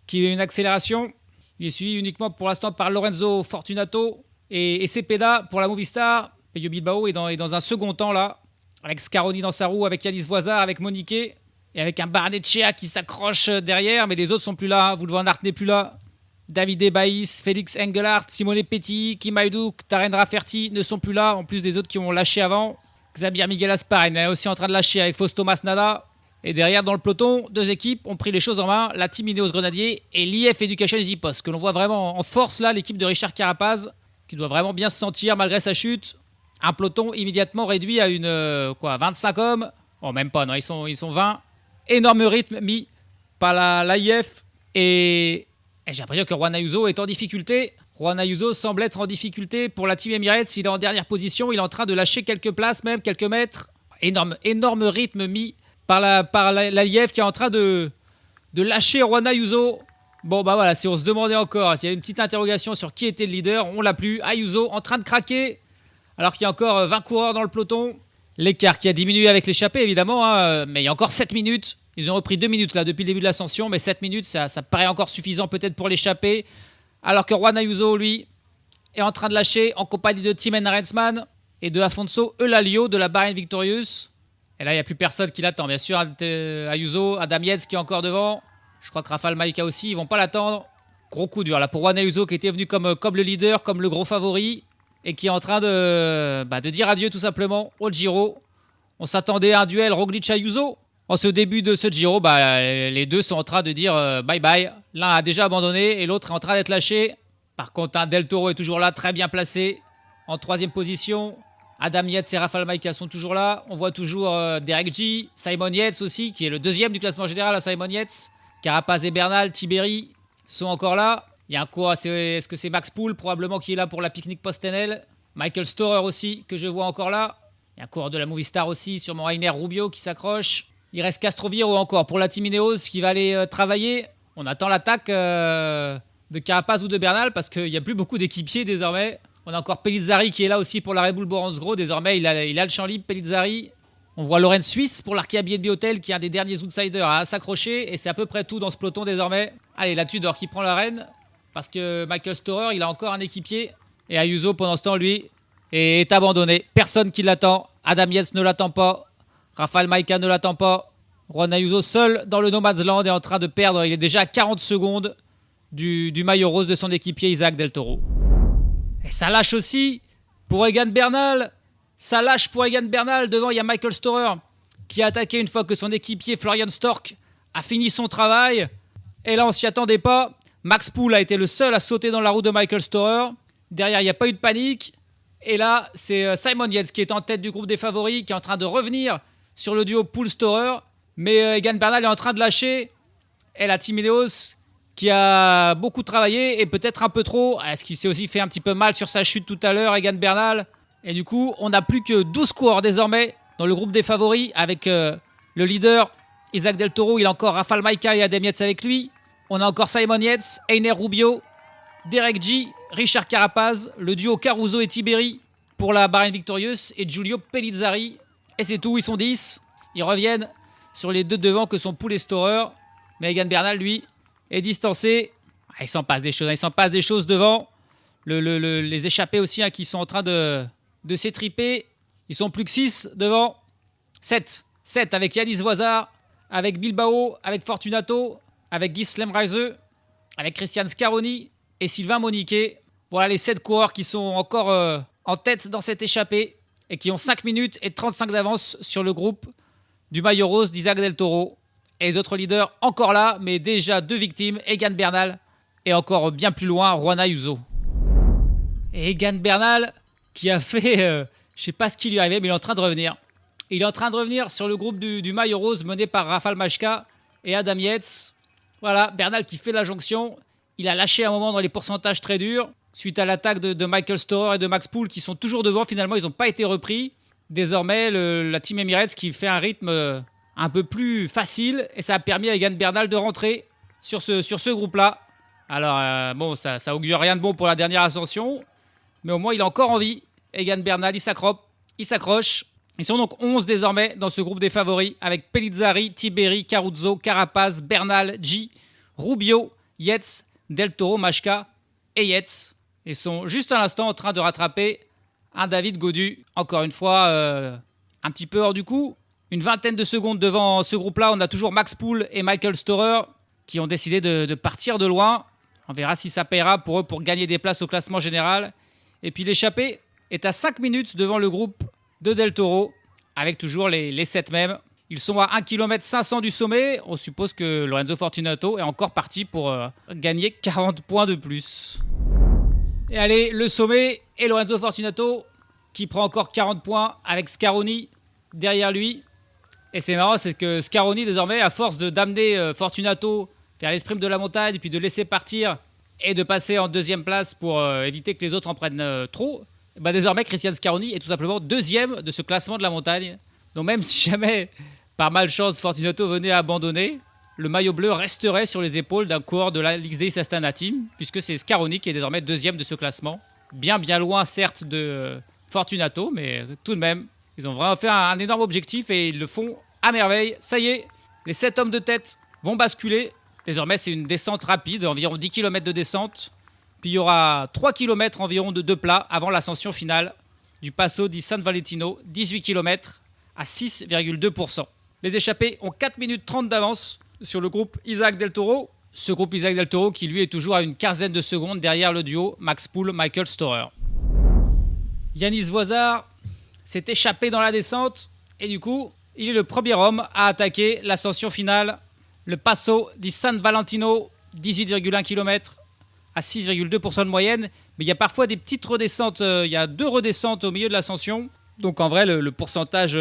qui a une accélération. Il est suivi uniquement pour l'instant par Lorenzo Fortunato et Cepeda pour la Movistar. Peyo Bilbao est dans un second temps là, avec Scaroni dans sa roue, avec Yanis Voisard, avec Monique et avec un Barnechea qui s'accroche derrière. Mais les autres sont plus là. Wout van Aert n'est plus là. David Ebaïs, Félix Engelhardt, Simone Petit, Kim Hajduk, Taren Rafferty ne sont plus là, en plus des autres qui ont lâché avant. Xavier Miguel Asparren est aussi en train de lâcher avec Fausto Masnada. Et derrière, dans le peloton, deux équipes ont pris les choses en main, la Team Ineos Grenadier et l'IF Education Easypost, que l'on voit vraiment en force là, l'équipe de Richard Carapaz, qui doit vraiment bien se sentir malgré sa chute. Un peloton immédiatement réduit à 25 hommes. Oh, même pas, non, ils sont 20. Énorme rythme mis par l'IF et j'ai l'impression que Juan Ayuso est en difficulté. Juan Ayuso semble être en difficulté pour la Team Emirates. Il est en dernière position. Il est en train de lâcher quelques places, même quelques mètres. Énorme rythme mis par l'IF qui est en train de lâcher Juan Ayuso. Bon, bah voilà, si on se demandait encore, s'il y a une petite interrogation sur qui était le leader, on l'a plus. Ayuso en train de craquer, alors qu'il y a encore 20 coureurs dans le peloton. L'écart qui a diminué avec l'échappée, évidemment, hein, mais il y a encore 7 minutes. Ils ont repris 2 minutes là depuis le début de l'ascension, mais 7 minutes, ça paraît encore suffisant peut-être pour l'échapper. Alors que Juan Ayuso, lui, est en train de lâcher en compagnie de Tim Henrensman et de Afonso Eulalio de la Bahrain Victorious. Et là, il n'y a plus personne qui l'attend. Bien sûr, Ayuso, Adam Yates qui est encore devant. Je crois que Rafał Majka aussi, ils ne vont pas l'attendre. Gros coup dur là pour Juan Ayuso qui était venu comme le leader, comme le gros favori. Et qui est en train de dire adieu tout simplement au Giro. On s'attendait à un duel Roglic-Ayuso. En ce début de ce Giro, les deux sont en train de dire bye bye. L'un a déjà abandonné et l'autre est en train d'être lâché. Par contre, Del Toro est toujours là, très bien placé. En 3e position, Adam Yates et Rafał Majka sont toujours là. On voit toujours Derek G, Simon Yates aussi, qui est le 2e du classement général à Simon Yates. Carapaz et Bernal, Tiberi sont encore là. Il y a un cours, est-ce que c'est Max Poole probablement qui est là pour la pique-nique post-NL. Michael Storer aussi, que je vois encore là. Il y a un coureur de la Movistar aussi, sûrement Rainer Rubio qui s'accroche. Il reste Castroviro encore pour la Team Ineos qui va aller travailler. On attend l'attaque de Carapaz ou de Bernal parce qu'il n'y a plus beaucoup d'équipiers désormais. On a encore Pellizzari qui est là aussi pour la Red Bull Boransgro. Désormais, il a le champ libre, Pellizzari. On voit Lorenz Suisse pour l'Arkea BNB Hotel qui est un des derniers outsiders à s'accrocher. Et c'est à peu près tout dans ce peloton désormais. Allez, la Tudor qui prend la reine parce que Michael Storer, il a encore un équipier. Et Ayuso, pendant ce temps, lui, est abandonné. Personne qui l'attend. Adam Yates ne l'attend pas. Rafał Majka ne l'attend pas. Juan Ayuso seul dans le No Man's Land est en train de perdre. Il est déjà à 40 secondes du maillot rose de son équipier Isaac Del Toro. Et ça lâche aussi pour Egan Bernal. Ça lâche pour Egan Bernal. Devant, il y a Michael Storer qui a attaqué une fois que son équipier Florian Stork a fini son travail. Et là, on s'y attendait pas. Max Poole a été le seul à sauter dans la roue de Michael Storer. Derrière, il n'y a pas eu de panique. Et là, c'est Simon Yates qui est en tête du groupe des favoris, qui est en train de revenir sur le duo Poole-Storer. Mais Egan Bernal est en train de lâcher. et la Team Ineos qui a beaucoup travaillé et peut-être un peu trop. Est-ce qu'il s'est aussi fait un petit peu mal sur sa chute tout à l'heure, Egan Bernal? Et du coup, on n'a plus que 12 coureurs désormais dans le groupe des favoris avec le leader Isaac Del Toro. Il a encore Rafał Majka et Adam Yates avec lui. On a encore Simon Yates, Einer Rubio, Derek G, Richard Carapaz, le duo Caruso et Tiberi pour la Bahrain Victorious et Giulio Pellizzari. Et c'est tout, ils sont 10. Ils reviennent sur les deux devant que sont Poul et Storer. Mais Egan Bernal, lui, est distancé. Il s'en passe des choses, devant. Les échappés aussi qui sont en train de s'étriper. Ils sont plus que 6 devant. 7 avec Yanis Voisard, avec Bilbao, avec Fortunato, avec Guy Slemreise, avec Christian Scaroni et Sylvain Moniquet. Voilà les 7 coureurs qui sont encore en tête dans cette échappée et qui ont 5 minutes et 35 d'avance sur le groupe du maillot rose d'Isaac Del Toro. Et les autres leaders encore là, mais déjà 2 victimes, Egan Bernal et encore bien plus loin, Juan Ayuso. Et Egan Bernal qui a fait, je sais pas ce qui lui est arrivé, mais il est en train de revenir. Il est en train de revenir sur le groupe du maillot rose mené par Rafał Majka et Adam Yates. Voilà, Bernal qui fait la jonction. Il a lâché un moment dans les pourcentages très durs suite à l'attaque de Michael Storer et de Max Poole qui sont toujours devant. Finalement, ils n'ont pas été repris. Désormais, la Team Emirates qui fait un rythme un peu plus facile et ça a permis à Egan Bernal de rentrer sur ce groupe-là. Alors, bon, ça augure rien de bon pour la dernière ascension, mais au moins, il est encore en vie. Egan Bernal, il s'accroche. Ils sont donc 11 désormais dans ce groupe des favoris avec Pellizzari, Tiberi, Caruso, Carapaz, Bernal, G, Rubio, Yates, Del Toro, Majka et Yates. Ils sont juste à l'instant en train de rattraper un David Gaudu. Encore une fois, un petit peu hors du coup. Une vingtaine de secondes devant ce groupe-là. On a toujours Max Poole et Michael Storer qui ont décidé de partir de loin. On verra si ça paiera pour eux pour gagner des places au classement général. Et puis l'échappée est à 5 minutes devant le groupe de Del Toro, avec toujours les 7 mêmes. Ils sont à 1 km 500 du sommet. On suppose que Lorenzo Fortunato est encore parti pour gagner 40 points de plus. Et allez, le sommet et Lorenzo Fortunato qui prend encore 40 points avec Scaroni derrière lui. Et c'est marrant, c'est que Scaroni désormais, à force d'amener Fortunato vers les sprints de la montagne et puis de laisser partir et de passer en deuxième place pour éviter que les autres en prennent trop, bah désormais Christian Scaroni est tout simplement deuxième de ce classement de la montagne. Donc même si jamais par malchance Fortunato venait à abandonner, le maillot bleu resterait sur les épaules d'un coureur de la XDX Astana Team, puisque c'est Scaroni qui est désormais deuxième de ce classement. Bien loin certes de Fortunato, mais tout de même, ils ont vraiment fait un énorme objectif et ils le font à merveille. Ça y est, les 7 hommes de tête vont basculer. Désormais, c'est une descente rapide, environ 10 km de descente. Puis il y aura 3 km environ de plat avant l'ascension finale du Passo di San Valentino, 18 km à 6,2%. Les échappés ont 4 minutes 30 d'avance sur le groupe Isaac Del Toro. Ce groupe Isaac Del Toro qui lui est toujours à une quinzaine de secondes derrière le duo Max Poole, Michael Storer. Yanis Voisard s'est échappé dans la descente et du coup, il est le premier homme à attaquer l'ascension finale. Le Passo di San Valentino, 18,1 km à 6,2% de moyenne. Mais il y a parfois des petites redescentes. Il y a 2 redescentes au milieu de l'ascension. Donc en vrai, le pourcentage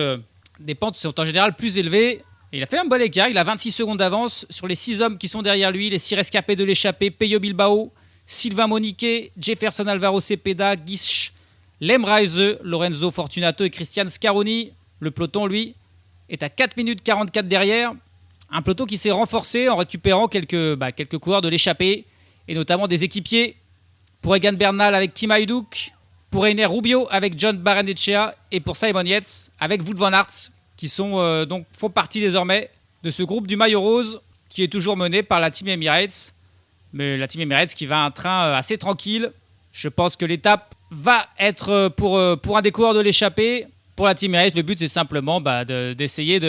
des pentes sont en général plus élevés. Et il a fait un bon écart. Il a 26 secondes d'avance sur les 6 hommes qui sont derrière lui. Les 6 rescapés de l'échappée. Peyo Bilbao, Sylvain Moniquet, Jefferson Alvaro Cepeda, Guiche, Lemreise, Lorenzo Fortunato et Christian Scaroni. Le peloton, lui, est à 4 minutes 44 derrière. Un peloton qui s'est renforcé en récupérant quelques coureurs de l'échappée et notamment des équipiers pour Egan Bernal avec Kim Hajduk, pour Einer Rubio avec John Barrenechea et pour Simon Yates avec Wout van Aert qui font partie désormais de ce groupe du maillot rose qui est toujours mené par la Team Emirates. Mais la Team Emirates qui va à un train assez tranquille. Je pense que l'étape va être pour un des coureurs de l'échappée. Pour la Team Emirates, le but c'est simplement d'essayer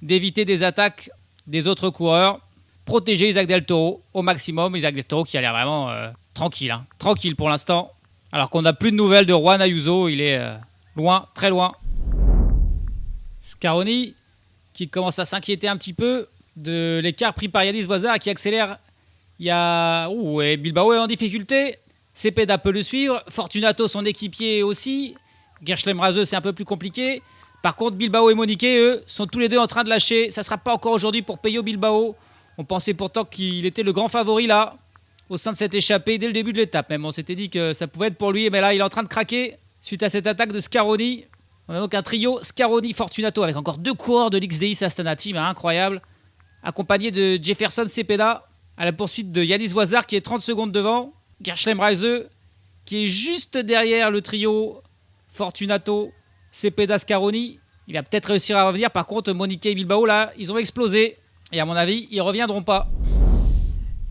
d'éviter des attaques des autres coureurs, protéger Isaac Del Toro au maximum. Isaac Del Toro qui a l'air vraiment tranquille pour l'instant. Alors qu'on n'a plus de nouvelles de Juan Ayuso, il est loin, très loin. Scaroni qui commence à s'inquiéter un petit peu de l'écart pris par Yanis Voisard qui accélère. Bilbao est en difficulté. Cepeda peut le suivre. Fortunato, son équipier aussi. Lemreise, c'est un peu plus compliqué. Par contre, Bilbao et Moniquet, eux, sont tous les deux en train de lâcher. Ça ne sera pas encore aujourd'hui pour Peyo Bilbao. On pensait pourtant qu'il était le grand favori là, au sein de cette échappée, dès le début de l'étape. Même on s'était dit que ça pouvait être pour lui, mais là il est en train de craquer suite à cette attaque de Scaroni. On a donc un trio Scaroni-Fortunato avec encore 2 coureurs de l'XDI Astana Team, incroyable, accompagné de Jefferson Cepeda à la poursuite de Yanis Voisard qui est 30 secondes devant, Gershleim Reise qui est juste derrière le trio Fortunato, Cepeda, Scaroni. Il va peut-être réussir à revenir. Par contre, Monique et Bilbao, là, ils ont explosé. Et à mon avis, ils ne reviendront pas.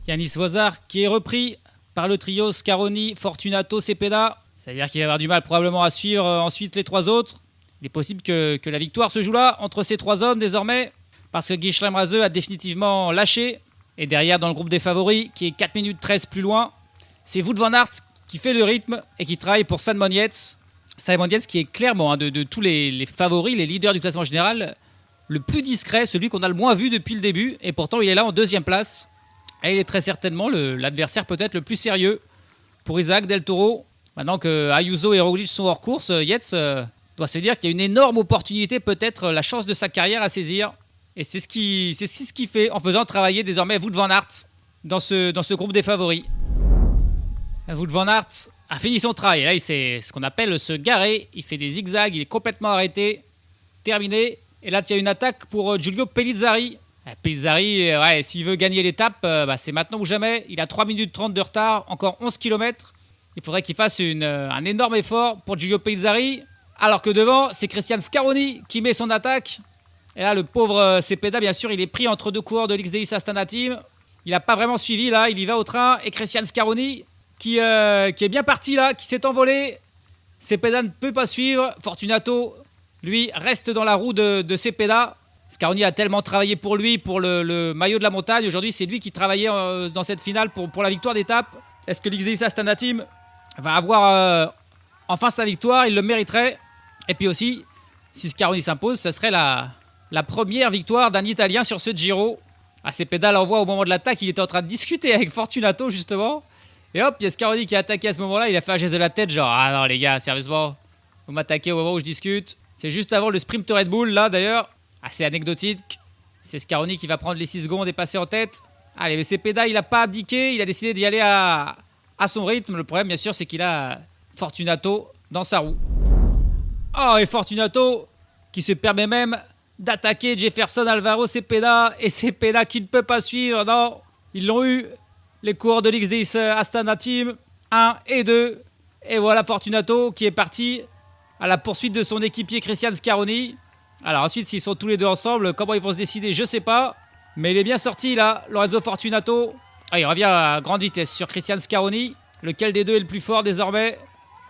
Yanis Voisard qui est repris par le trio Scaroni, Fortunato, Cepeda. C'est-à-dire qu'il va avoir du mal probablement à suivre ensuite les 3 autres. Il est possible que la victoire se joue là, entre ces 3 hommes désormais. Parce que Gershleim Reise a définitivement lâché. Et derrière, dans le groupe des favoris, qui est 4 minutes 13 plus loin, c'est Wout van Aert qui fait le rythme et qui travaille pour Simon Yates. Simon Yates qui est clairement de tous les favoris, les leaders du classement général, le plus discret, celui qu'on a le moins vu depuis le début. Et pourtant, il est là en 2e place. Et il est très certainement l'adversaire peut-être le plus sérieux pour Isaac Del Toro. Maintenant que Ayuso et Roglic sont hors course, Yates doit se dire qu'il y a une énorme opportunité, peut-être la chance de sa carrière à saisir. Et c'est ce qu'il fait en faisant travailler désormais Wout van Aert dans ce groupe des favoris. Wout van Aert a fini son travail. Là, il sait ce qu'on appelle se garer. Il fait des zigzags, il est complètement arrêté. Terminé. Et là, il y a une attaque pour Giulio Pellizzari. Pellizzari, s'il veut gagner l'étape, c'est maintenant ou jamais. Il a 3 minutes 30 de retard, encore 11 km. Il faudrait qu'il fasse un énorme effort pour Giulio Pellizzari. Alors que devant, c'est Christian Scaroni qui met son attaque. Et là, le pauvre Cepeda, bien sûr, il est pris entre 2 coureurs de l'XDI Astana Team. Il n'a pas vraiment suivi, là. Il y va au train. Et Christian Scaroni, qui est bien parti, là, qui s'est envolé. Cepeda ne peut pas suivre. Fortunato, lui, reste dans la roue de Cepeda. Scaroni a tellement travaillé pour lui, pour le maillot de la montagne. Aujourd'hui, c'est lui qui travaillait dans cette finale pour la victoire d'étape. Est-ce que l'XDI Astana Team va avoir enfin sa victoire? Il le mériterait. Et puis aussi, si Scaroni s'impose, ce serait la première victoire d'un Italien sur ce Giro. Cepeda l'envoie au moment de l'attaque. Il était en train de discuter avec Fortunato, justement. Et hop, il y a Scaroni qui a attaqué à ce moment-là. Il a fait un geste de la tête, genre, ah non, les gars, sérieusement, vous m'attaquez au moment où je discute. C'est juste avant le sprint Red Bull, là, d'ailleurs. Assez anecdotique. C'est Scaroni qui va prendre les 6 secondes et passer en tête. Allez, mais Cepeda, il n'a pas abdiqué. Il a décidé d'y aller à son rythme. Le problème, bien sûr, c'est qu'il a Fortunato dans sa roue. Oh, et Fortunato qui se permet même d'attaquer Jefferson, Alvaro, Cepeda. Et Cepeda qui ne peut pas suivre. Non, ils l'ont eu. Les coureurs de l'XDI Astana Team 1 et 2. Et voilà Fortunato qui est parti à la poursuite de son équipier Christian Scaroni. Alors ensuite, s'ils sont tous les deux ensemble, comment ils vont se décider, je sais pas. Mais il est bien sorti là, Lorenzo Fortunato. Ah, il revient à grande vitesse sur Christian Scaroni. Lequel des deux est le plus fort désormais?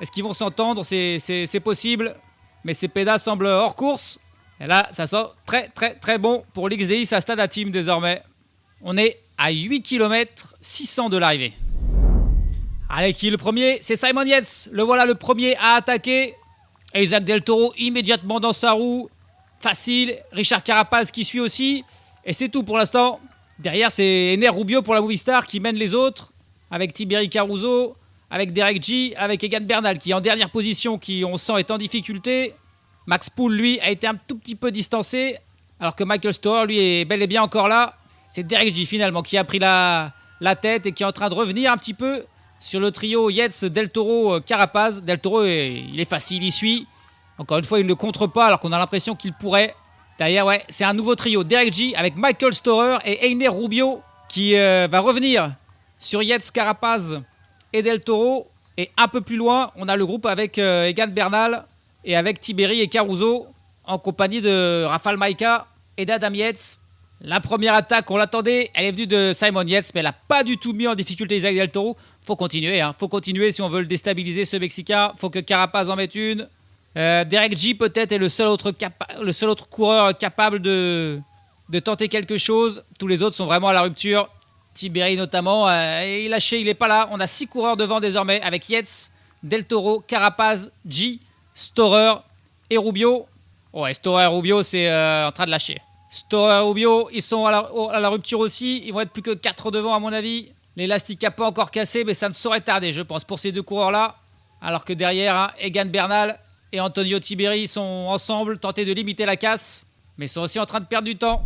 Est-ce qu'ils vont s'entendre? C'est possible. Mais Cepeda semble hors course. Et là, ça sent très très très bon pour l'XDI Astana Team désormais. On est à 8 km 600 de l'arrivée. Allez, qui est le premier? C'est Simon Yates. Le voilà le premier à attaquer. Et Isaac Del Toro immédiatement dans sa roue. Facile. Richard Carapaz qui suit aussi. Et c'est tout pour l'instant. Derrière, c'est Ener Rubio pour la Movistar qui mène les autres. Avec Tiberi Caruso, avec Derek G, avec Egan Bernal qui est en dernière position, qui on sent est en difficulté. Max Poole, lui, a été un tout petit peu distancé. Alors que Michael Storer, lui, est bel et bien encore là. C'est Derek G finalement qui a pris la tête et qui est en train de revenir un petit peu sur le trio Yates, Del Toro, Carapaz. Del Toro, il est facile, il suit. Encore une fois, il ne contre pas alors qu'on a l'impression qu'il pourrait. Derrière, ouais, c'est un nouveau trio. Derek G avec Michael Storer et Ener Rubio qui va revenir sur Yates, Carapaz et Del Toro. Et un peu plus loin, on a le groupe avec Egan Bernal et avec Tiberi et Caruso en compagnie de Rafał Majka et d'Adam Yates. La première attaque, on l'attendait, elle est venue de Simon Yates, mais elle n'a pas du tout mis en difficulté Isaac Del Toro. Faut continuer, faut continuer si on veut le déstabiliser, ce Mexicain. Faut que Carapaz en mette une. Derek G peut-être est le seul autre coureur capable de tenter quelque chose. Tous les autres sont vraiment à la rupture. Tiberi notamment, est lâché, il n'est pas là. On a 6 coureurs devant désormais avec Yates, Del Toro, Carapaz, G, Storer et Rubio. Ouais, Storer et Rubio, c'est en train de lâcher. Storer et Rubio, ils sont à la rupture aussi. Ils vont être plus que 4 devant à mon avis. L'élastique n'a pas encore cassé, mais ça ne saurait tarder, je pense, pour ces deux coureurs-là. Alors que derrière, Egan Bernal et Antonio Tiberi sont ensemble, tenter de limiter la casse. Mais ils sont aussi en train de perdre du temps.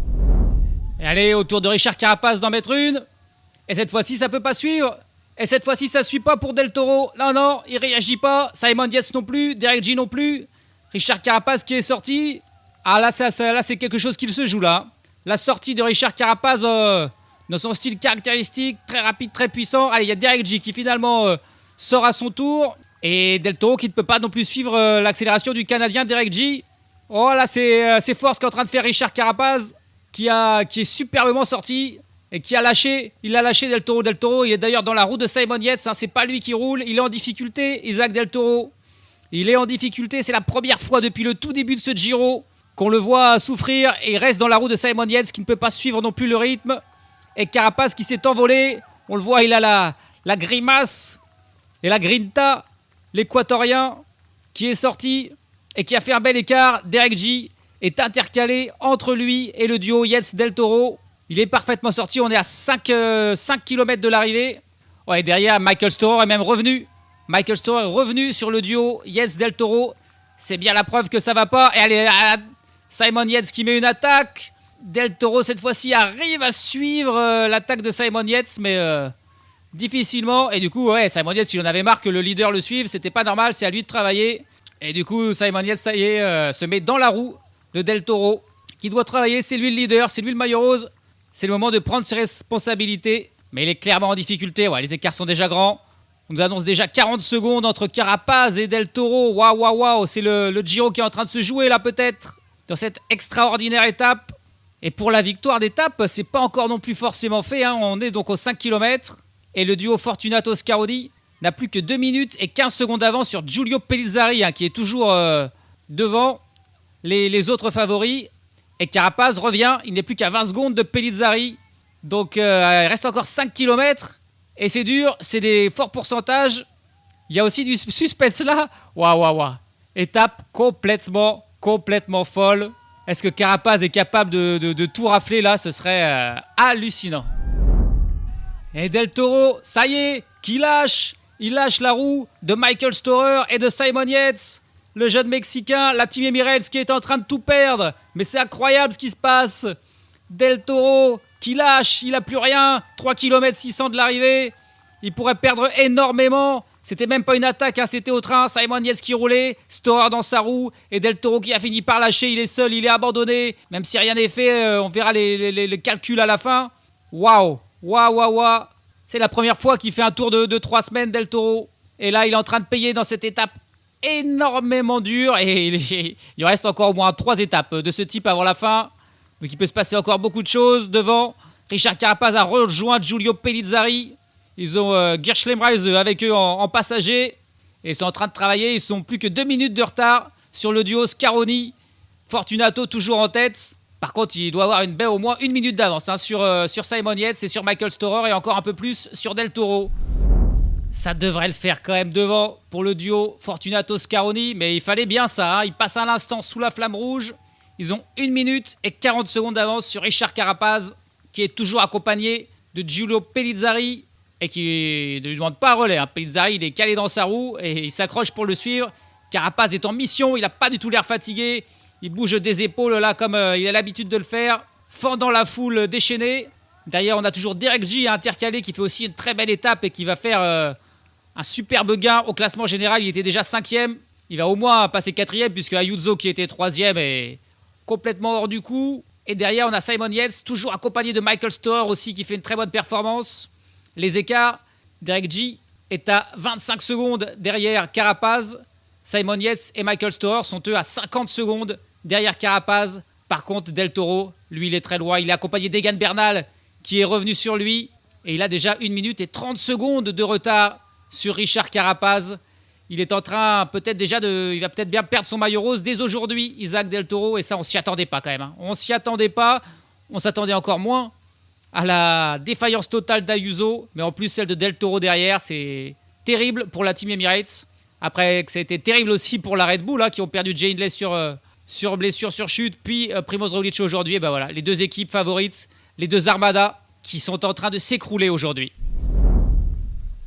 Et allez, au tour de Richard Carapace d'en mettre une. Et cette fois-ci, ça peut pas suivre. Et cette fois-ci, ça suit pas pour Del Toro. Non, il réagit pas. Simon Yates non plus. Derek G non plus. Richard Carapace qui est sorti. Ah là, là c'est quelque chose qui se joue là. La sortie de Richard Carapace dans son style caractéristique, très rapide, très puissant. Allez, il y a Derek G qui finalement sort à son tour. Et Del Toro qui ne peut pas non plus suivre l'accélération du Canadien Derek G. Oh là, c'est fort ce qu'est en train de faire Richard Carapace qui est superbement sorti. Et qui a lâché, il a lâché Del Toro. Del Toro, il est d'ailleurs dans la roue de Simon Yates, hein, c'est pas lui qui roule, il est en difficulté, Isaac Del Toro. Il est en difficulté, c'est la première fois depuis le tout début de ce Giro qu'on le voit souffrir et il reste dans la roue de Simon Yates qui ne peut pas suivre non plus le rythme. Et Carapace qui s'est envolé, on le voit, il a la grimace et la grinta, l'équatorien qui est sorti et qui a fait un bel écart. Derek G est intercalé entre lui et le duo Yates Del Toro. Il est parfaitement sorti, on est à 5 km de l'arrivée. Ouais, derrière, Michael Storer est même revenu. Michael Storer est revenu sur le duo Yates Del Toro. C'est bien la preuve que ça va pas. Et allez, Simon Yates qui met une attaque. Del Toro, cette fois-ci, arrive à suivre l'attaque de Simon Yates, mais difficilement. Et du coup, ouais, Simon Yates, il en avait marre que le leader le suive. C'était pas normal, c'est à lui de travailler. Et du coup, Simon Yates, ça y est, se met dans la roue de Del Toro, qui doit travailler. C'est lui le leader, c'est lui le maillot rose. C'est le moment de prendre ses responsabilités. Mais il est clairement en difficulté. Ouais, les écarts sont déjà grands. On nous annonce déjà 40 secondes entre Carapace et Del Toro. Waouh. C'est le Giro qui est en train de se jouer là peut-être. Dans cette extraordinaire étape. Et pour la victoire d'étape, c'est pas encore non plus forcément fait. Hein. On est donc aux 5 km. Et le duo Fortunato Scaroni n'a plus que 2 minutes et 15 secondes d'avance sur Giulio Pellizzari. Hein, qui est toujours devant les autres favoris. Et Carapace revient, il n'est plus qu'à 20 secondes de Pellizzari. Donc il reste encore 5 km. Et c'est dur, c'est des forts pourcentages. Il y a aussi du suspense là. Waouh. Étape complètement folle. Est-ce que Carapace est capable de tout rafler là? Ce serait hallucinant. Et Del Toro, ça y est, qui lâche. Il lâche la roue de Michael Storer et de Simon Yates. Le jeune Mexicain, la Team Emirates qui est en train de tout perdre. Mais c'est incroyable ce qui se passe. Del Toro qui lâche, il n'a plus rien. 3 km 600 de l'arrivée. Il pourrait perdre énormément. C'était même pas une attaque, hein, c'était au train. Simon Yates qui roulait, Storer dans sa roue. Et Del Toro qui a fini par lâcher, il est seul, il est abandonné. Même si rien n'est fait, on verra les calculs à la fin. Waouh. C'est la première fois qu'il fait un tour de 3 semaines, Del Toro. Et là, il est en train de payer dans cette étape énormément dur et il reste encore au moins 3 étapes de ce type avant la fin, donc il peut se passer encore beaucoup de choses. Devant, Richard Carapace a rejoint Giulio Pellizzari, ils ont Gerschlemreis avec eux en passager et ils sont en train de travailler. Ils sont plus que 2 minutes de retard sur le duo Scaroni. Fortunato toujours en tête, par contre il doit avoir au moins 1 minute d'avance hein, sur Simon Yates et sur Michael Storer et encore un peu plus sur Del Toro. Ça devrait le faire quand même devant pour le duo Fortunato Scaroni, mais il fallait bien ça. Hein. Ils passent à l'instant sous la flamme rouge. Ils ont 1 minute et 40 secondes d'avance sur Richard Carapace, qui est toujours accompagné de Giulio Pellizzari et qui ne lui demande pas un relais. Hein. Pellizzari, il est calé dans sa roue et il s'accroche pour le suivre. Carapace est en mission, il n'a pas du tout l'air fatigué. Il bouge des épaules là comme il a l'habitude de le faire, fendant la foule déchaînée. Derrière, on a toujours Derek G intercalé qui fait aussi une très belle étape et qui va faire un superbe gain au classement général. Il était déjà 5e. Il va au moins passer 4e puisque Ayuso qui était 3e est complètement hors du coup. Et derrière, on a Simon Yates, toujours accompagné de Michael Storer aussi qui fait une très bonne performance. Les écarts, Derek G est à 25 secondes derrière Carapace. Simon Yates et Michael Storer sont eux à 50 secondes derrière Carapace. Par contre, Del Toro, lui, il est très loin. Il est accompagné d'Egan Bernal qui est revenu sur lui. Et il a déjà 1 minute et 30 secondes de retard sur Richard Carapace. Il est en train peut-être déjà il va peut-être bien perdre son maillot rose dès aujourd'hui, Isaac Del Toro. Et ça, on s'y attendait pas quand même. Hein. On s'y attendait pas. On s'attendait encore moins à la défaillance totale d'Ayuso. Mais en plus, celle de Del Toro derrière, c'est terrible pour la Team Emirates. Après que ça a été terrible aussi pour la Red Bull, hein, qui ont perdu Jay Hindley sur blessure, sur chute. Puis Primoz Roglic aujourd'hui. Et ben voilà, les 2 équipes favorites, les 2 armadas qui sont en train de s'écrouler aujourd'hui.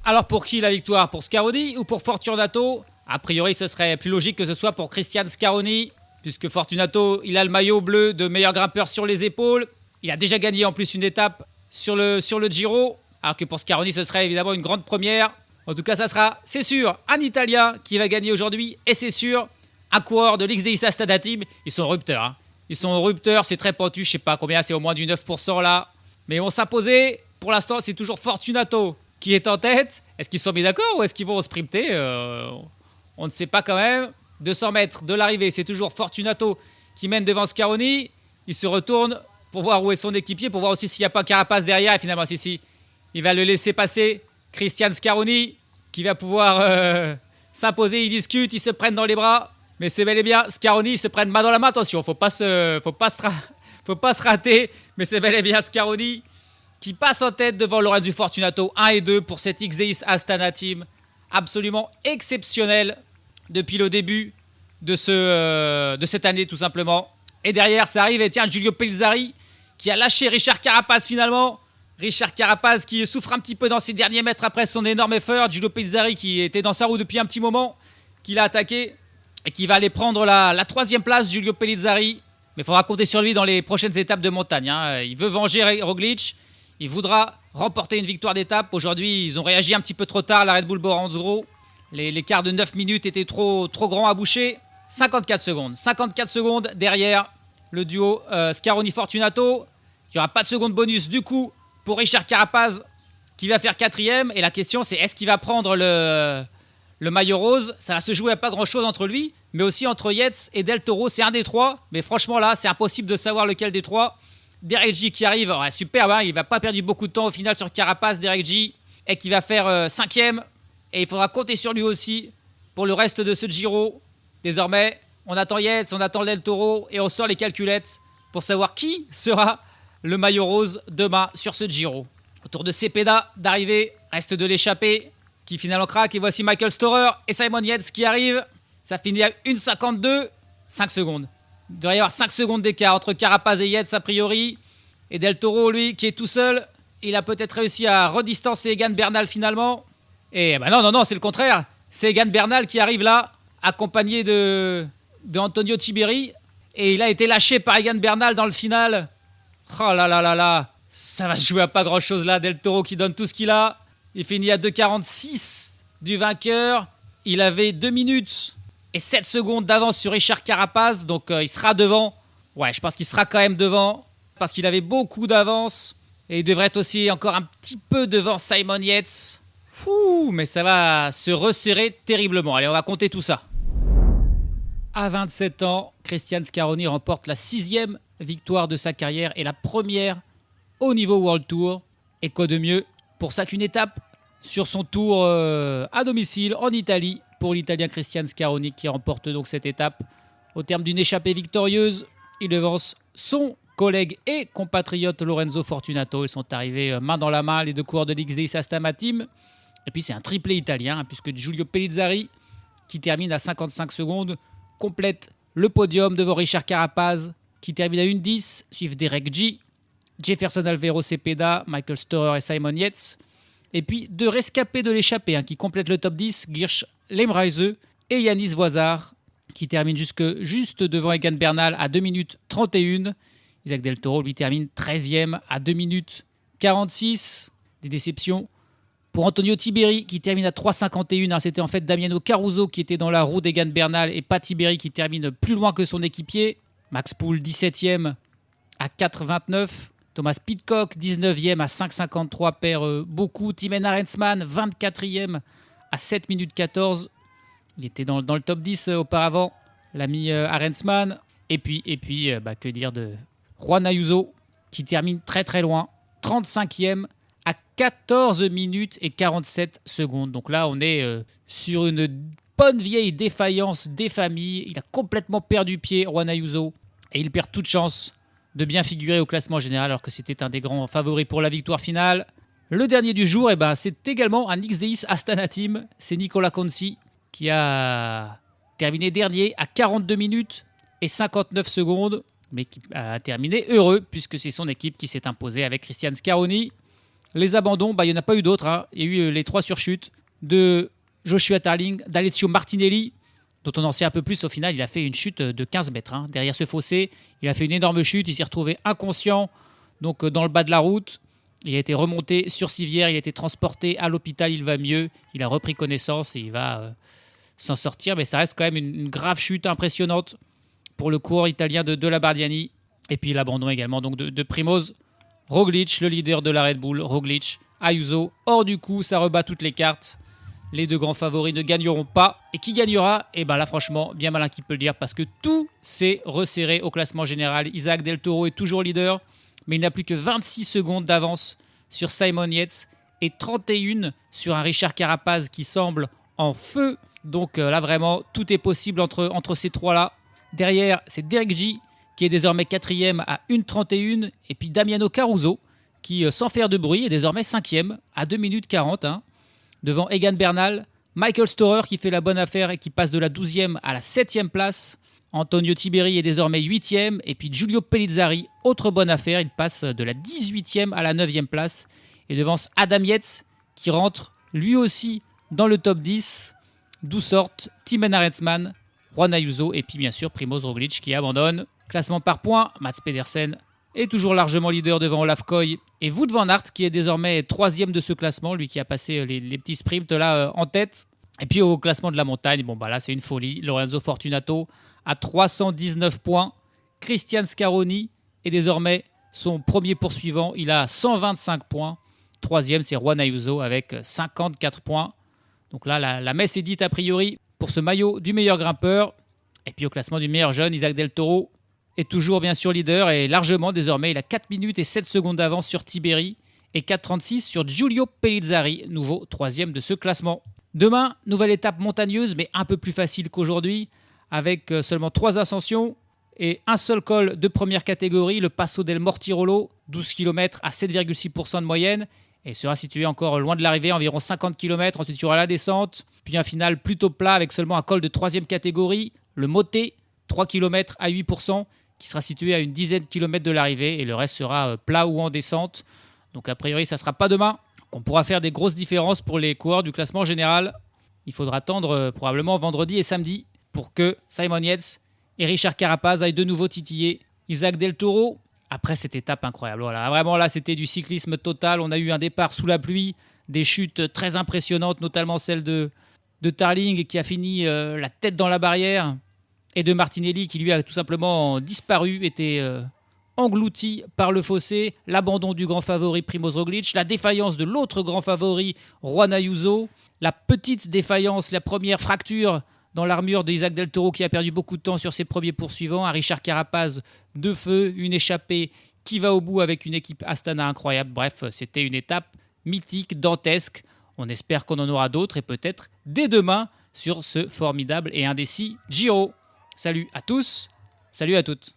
Alors pour qui la victoire? Pour Scaroni ou pour Fortunato? A priori, ce serait plus logique que ce soit pour Christian Scaroni, puisque Fortunato, il a le maillot bleu de meilleur grimpeur sur les épaules. Il a déjà gagné en plus une étape sur le Giro, alors que pour Scaroni, ce serait évidemment une grande première. En tout cas, ça sera, c'est sûr, un Italien qui va gagner aujourd'hui, et c'est sûr, un coureur de l'XDI Astana Team. Ils sont rupteurs, hein. Ils sont rupteurs, c'est très pentu, je sais pas combien, c'est au moins du 9% là. Mais ils vont s'imposer. Pour l'instant, c'est toujours Fortunato qui est en tête. Est-ce qu'ils sont mis d'accord ou est-ce qu'ils vont sprinter On ne sait pas quand même. 200 mètres de l'arrivée, c'est toujours Fortunato qui mène devant Scaroni. Il se retourne pour voir où est son équipier, pour voir aussi s'il n'y a pas Carapace derrière. Et finalement, si, il va le laisser passer. Christian Scaroni qui va pouvoir s'imposer. Ils discutent, ils se prennent dans les bras. Mais c'est bel et bien Scaroni, ils se prennent main dans la main. Attention, faut pas se rater. Mais c'est bel et bien Scaroni qui passe en tête devant Lorenzo Fortunato. 1 et 2 pour cette XDX Astana Team. Absolument exceptionnel depuis le début de cette année tout simplement. Et derrière, ça arrive. Et tiens, Giulio Pellizzari qui a lâché Richard Carapaz finalement. Richard Carapaz qui souffre un petit peu dans ses derniers mètres après son énorme effort. Giulio Pellizzari qui était dans sa roue depuis un petit moment, qui l'a attaqué et qui va aller prendre la 3e place, Giulio Pellizzari. Mais il faudra compter sur lui dans les prochaines étapes de montagne, hein. Il veut venger Roglic. Il voudra remporter une victoire d'étape. Aujourd'hui, ils ont réagi un petit peu trop tard, la Red Bull Boranzro. L'écart de 9 minutes était trop grand à boucher. 54 secondes. 54 secondes derrière le duo Scaroni-Fortunato. Il n'y aura pas de seconde bonus du coup pour Richard Carapaz qui va faire 4e. Et la question, c'est est-ce qu'il va prendre le maillot rose? Ça va se jouer à pas grand-chose entre lui, mais aussi entre Yates et Del Toro. C'est un des trois. Mais franchement, là, c'est impossible de savoir lequel des trois. Derek G qui arrive, ouais, superbe, hein, il va pas perdre beaucoup de temps au final sur Carapaz, Derek G, et qui va faire 5e. Et il faudra compter sur lui aussi pour le reste de ce Giro. Désormais, on attend Yates, on attend Del Toro, et on sort les calculettes pour savoir qui sera le maillot rose demain sur ce Giro. Autour de Cepeda d'arriver, reste de l'échappée, qui finalement craque. Et voici Michael Storer et Simon Yates qui arrivent. Ça finit à 1,52, 5 secondes. Il devrait y avoir 5 secondes d'écart entre Carapaz et Yates a priori. Et Del Toro, lui, qui est tout seul, il a peut-être réussi à redistancer Egan Bernal finalement. Et ben non, c'est le contraire. C'est Egan Bernal qui arrive là, accompagné de Antonio Tiberi. Et il a été lâché par Egan Bernal dans le final. Oh là là là là. Ça va jouer à pas grand-chose là. Del Toro qui donne tout ce qu'il a. Il finit à 2,46 du vainqueur. Il avait 2 minutes et 7 secondes d'avance sur Richard Carapaz. Donc il sera devant. Ouais, je pense qu'il sera quand même devant. Parce qu'il avait beaucoup d'avance. Et il devrait être aussi encore un petit peu devant Simon Yates. Fouh, mais ça va se resserrer terriblement. Allez, on va compter tout ça. À 27 ans, Christian Scaroni remporte la 6e victoire de sa carrière et la première au niveau World Tour. Et quoi de mieux pour ça qu'une étape sur son tour à domicile en Italie pour l'Italien Christian Scaroni qui remporte donc cette étape. Au terme d'une échappée victorieuse, il devance son collègue et compatriote Lorenzo Fortunato. Ils sont arrivés main dans la main, les deux coureurs de l'XDX Astana Team. Et puis c'est un triplé italien, hein, puisque Giulio Pellizzari, qui termine à 55 secondes, complète le podium devant Richard Carapaz, qui termine à 1,10, suivent Derek G, Jefferson Alvaro Cepeda, Michael Storer et Simon Yates. Et puis deux rescapés de l'échappée, hein, qui complètent le top 10, Girsch Lemreise et Yanis Voisard, qui termine juste devant Egan Bernal à 2 minutes 31. Isaac Del Toro, lui, termine 13e à 2 minutes 46. Des déceptions pour Antonio Tiberi, qui termine à 3,51. Hein, c'était en fait Damiano Caruso qui était dans la roue d'Egan Bernal et pas Tiberi qui termine plus loin que son équipier. Max Poole, 17e à 4,29. Thomas Pidcock, 19e à 5,53, perd beaucoup. Timen Arensman, 24e à 7 minutes 14. Il était dans le top 10 auparavant, l'ami Arensman. Et puis que dire de Juan Ayuso, qui termine très très loin, 35e à 14 minutes et 47 secondes. Donc là, on est sur une bonne vieille défaillance des familles. Il a complètement perdu pied, Juan Ayuso, et il perd toute chance de bien figurer au classement général, alors que c'était un des grands favoris pour la victoire finale. Le dernier du jour, c'est également un XDX Astana Team. C'est Nicola Conci qui a terminé dernier à 42 minutes et 59 secondes, mais qui a terminé heureux, puisque c'est son équipe qui s'est imposée avec Christian Scaroni. Les abandons, il n'y en a pas eu d'autres. Hein. Il y a eu les 3 surchutes de Joshua Tarling, d'Alessio Martinelli, dont on en sait un peu plus. Au final, il a fait une chute de 15 mètres. Hein. Derrière ce fossé, il a fait une énorme chute. Il s'est retrouvé inconscient donc dans le bas de la route. Il a été remonté sur civière, il a été transporté à l'hôpital, il va mieux. Il a repris connaissance et il va s'en sortir. Mais ça reste quand même une grave chute impressionnante pour le coureur italien de la Bardiani. Et puis l'abandon également donc de Primoz Roglic, le leader de la Red Bull. Roglic, Ayuso, hors du coup, ça rebat toutes les cartes. Les deux grands favoris ne gagneront pas. Et qui gagnera ? Eh bien là, franchement, bien malin qui peut le dire, parce que tout s'est resserré au classement général. Isaac Del Toro est toujours leader, mais il n'a plus que 26 secondes d'avance sur Simon Yates et 31 sur un Richard Carapaz qui semble en feu. Donc là, vraiment, tout est possible entre ces trois-là. Derrière, c'est Derek J qui est désormais 4e à 1,31. Et puis Damiano Caruso qui, sans faire de bruit, est désormais 5e à 2 minutes 40. Devant Egan Bernal, Michael Storer qui fait la bonne affaire et qui passe de la 12e à la 7e place. Antonio Tiberi est désormais 8e. Et puis Giulio Pellizzari, autre bonne affaire, il passe de la 18e à la 9e place. Et devance Adam Yates qui rentre lui aussi dans le top 10. D'où sortent Timen Arensman, Juan Ayuso et puis bien sûr Primoz Roglic qui abandonne. Classement par points, Mats Pedersen est toujours largement leader devant Olaf Koy et Wout van Aert qui est désormais 3e de ce classement, lui qui a passé les petits sprints là en tête. Et puis au classement de la montagne, là c'est une folie. Lorenzo Fortunato à 319 points. Christian Scaroni est désormais son premier poursuivant, il a 125 points. 3e c'est Juan Ayuso avec 54 points. Donc là la messe est dite a priori pour ce maillot du meilleur grimpeur. Et puis au classement du meilleur jeune, Isaac Del Toro est toujours bien sûr leader et largement désormais. Il a 4 minutes et 7 secondes d'avance sur Tiberi et 4,36 sur Giulio Pellizzari, nouveau 3e de ce classement. Demain, nouvelle étape montagneuse mais un peu plus facile qu'aujourd'hui avec seulement 3 ascensions et un seul col de première catégorie, le Passo del Mortirolo, 12 km à 7,6% de moyenne et sera situé encore loin de l'arrivée, environ 50 km. Ensuite, il y aura la descente, puis un final plutôt plat avec seulement un col de 3e catégorie, le Moté, 3 km à 8%, qui sera situé à une dizaine de kilomètres de l'arrivée et le reste sera plat ou en descente. Donc a priori, ça ne sera pas demain qu'on pourra faire des grosses différences pour les coureurs du classement général. Il faudra attendre probablement vendredi et samedi pour que Simon Yates et Richard Carapaz aillent de nouveau titiller Isaac Del Toro. Après cette étape incroyable, voilà, vraiment là c'était du cyclisme total. On a eu un départ sous la pluie, des chutes très impressionnantes, notamment celle de Tarling qui a fini la tête dans la barrière et de Martinelli qui lui a tout simplement disparu, était englouti par le fossé. L'abandon du grand favori Primoz Roglic, la défaillance de l'autre grand favori Juan Ayuso, la petite défaillance, la première fracture dans l'armure d'Isaac Del Toro qui a perdu beaucoup de temps sur ses premiers poursuivants, un Richard Carapaz de feu, une échappée qui va au bout avec une équipe Astana incroyable. Bref, c'était une étape mythique, dantesque. On espère qu'on en aura d'autres et peut-être dès demain sur ce formidable et indécis Giro. Salut à tous, salut à toutes.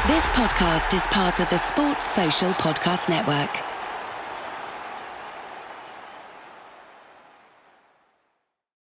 This podcast is part of the Sports Social Podcast Network.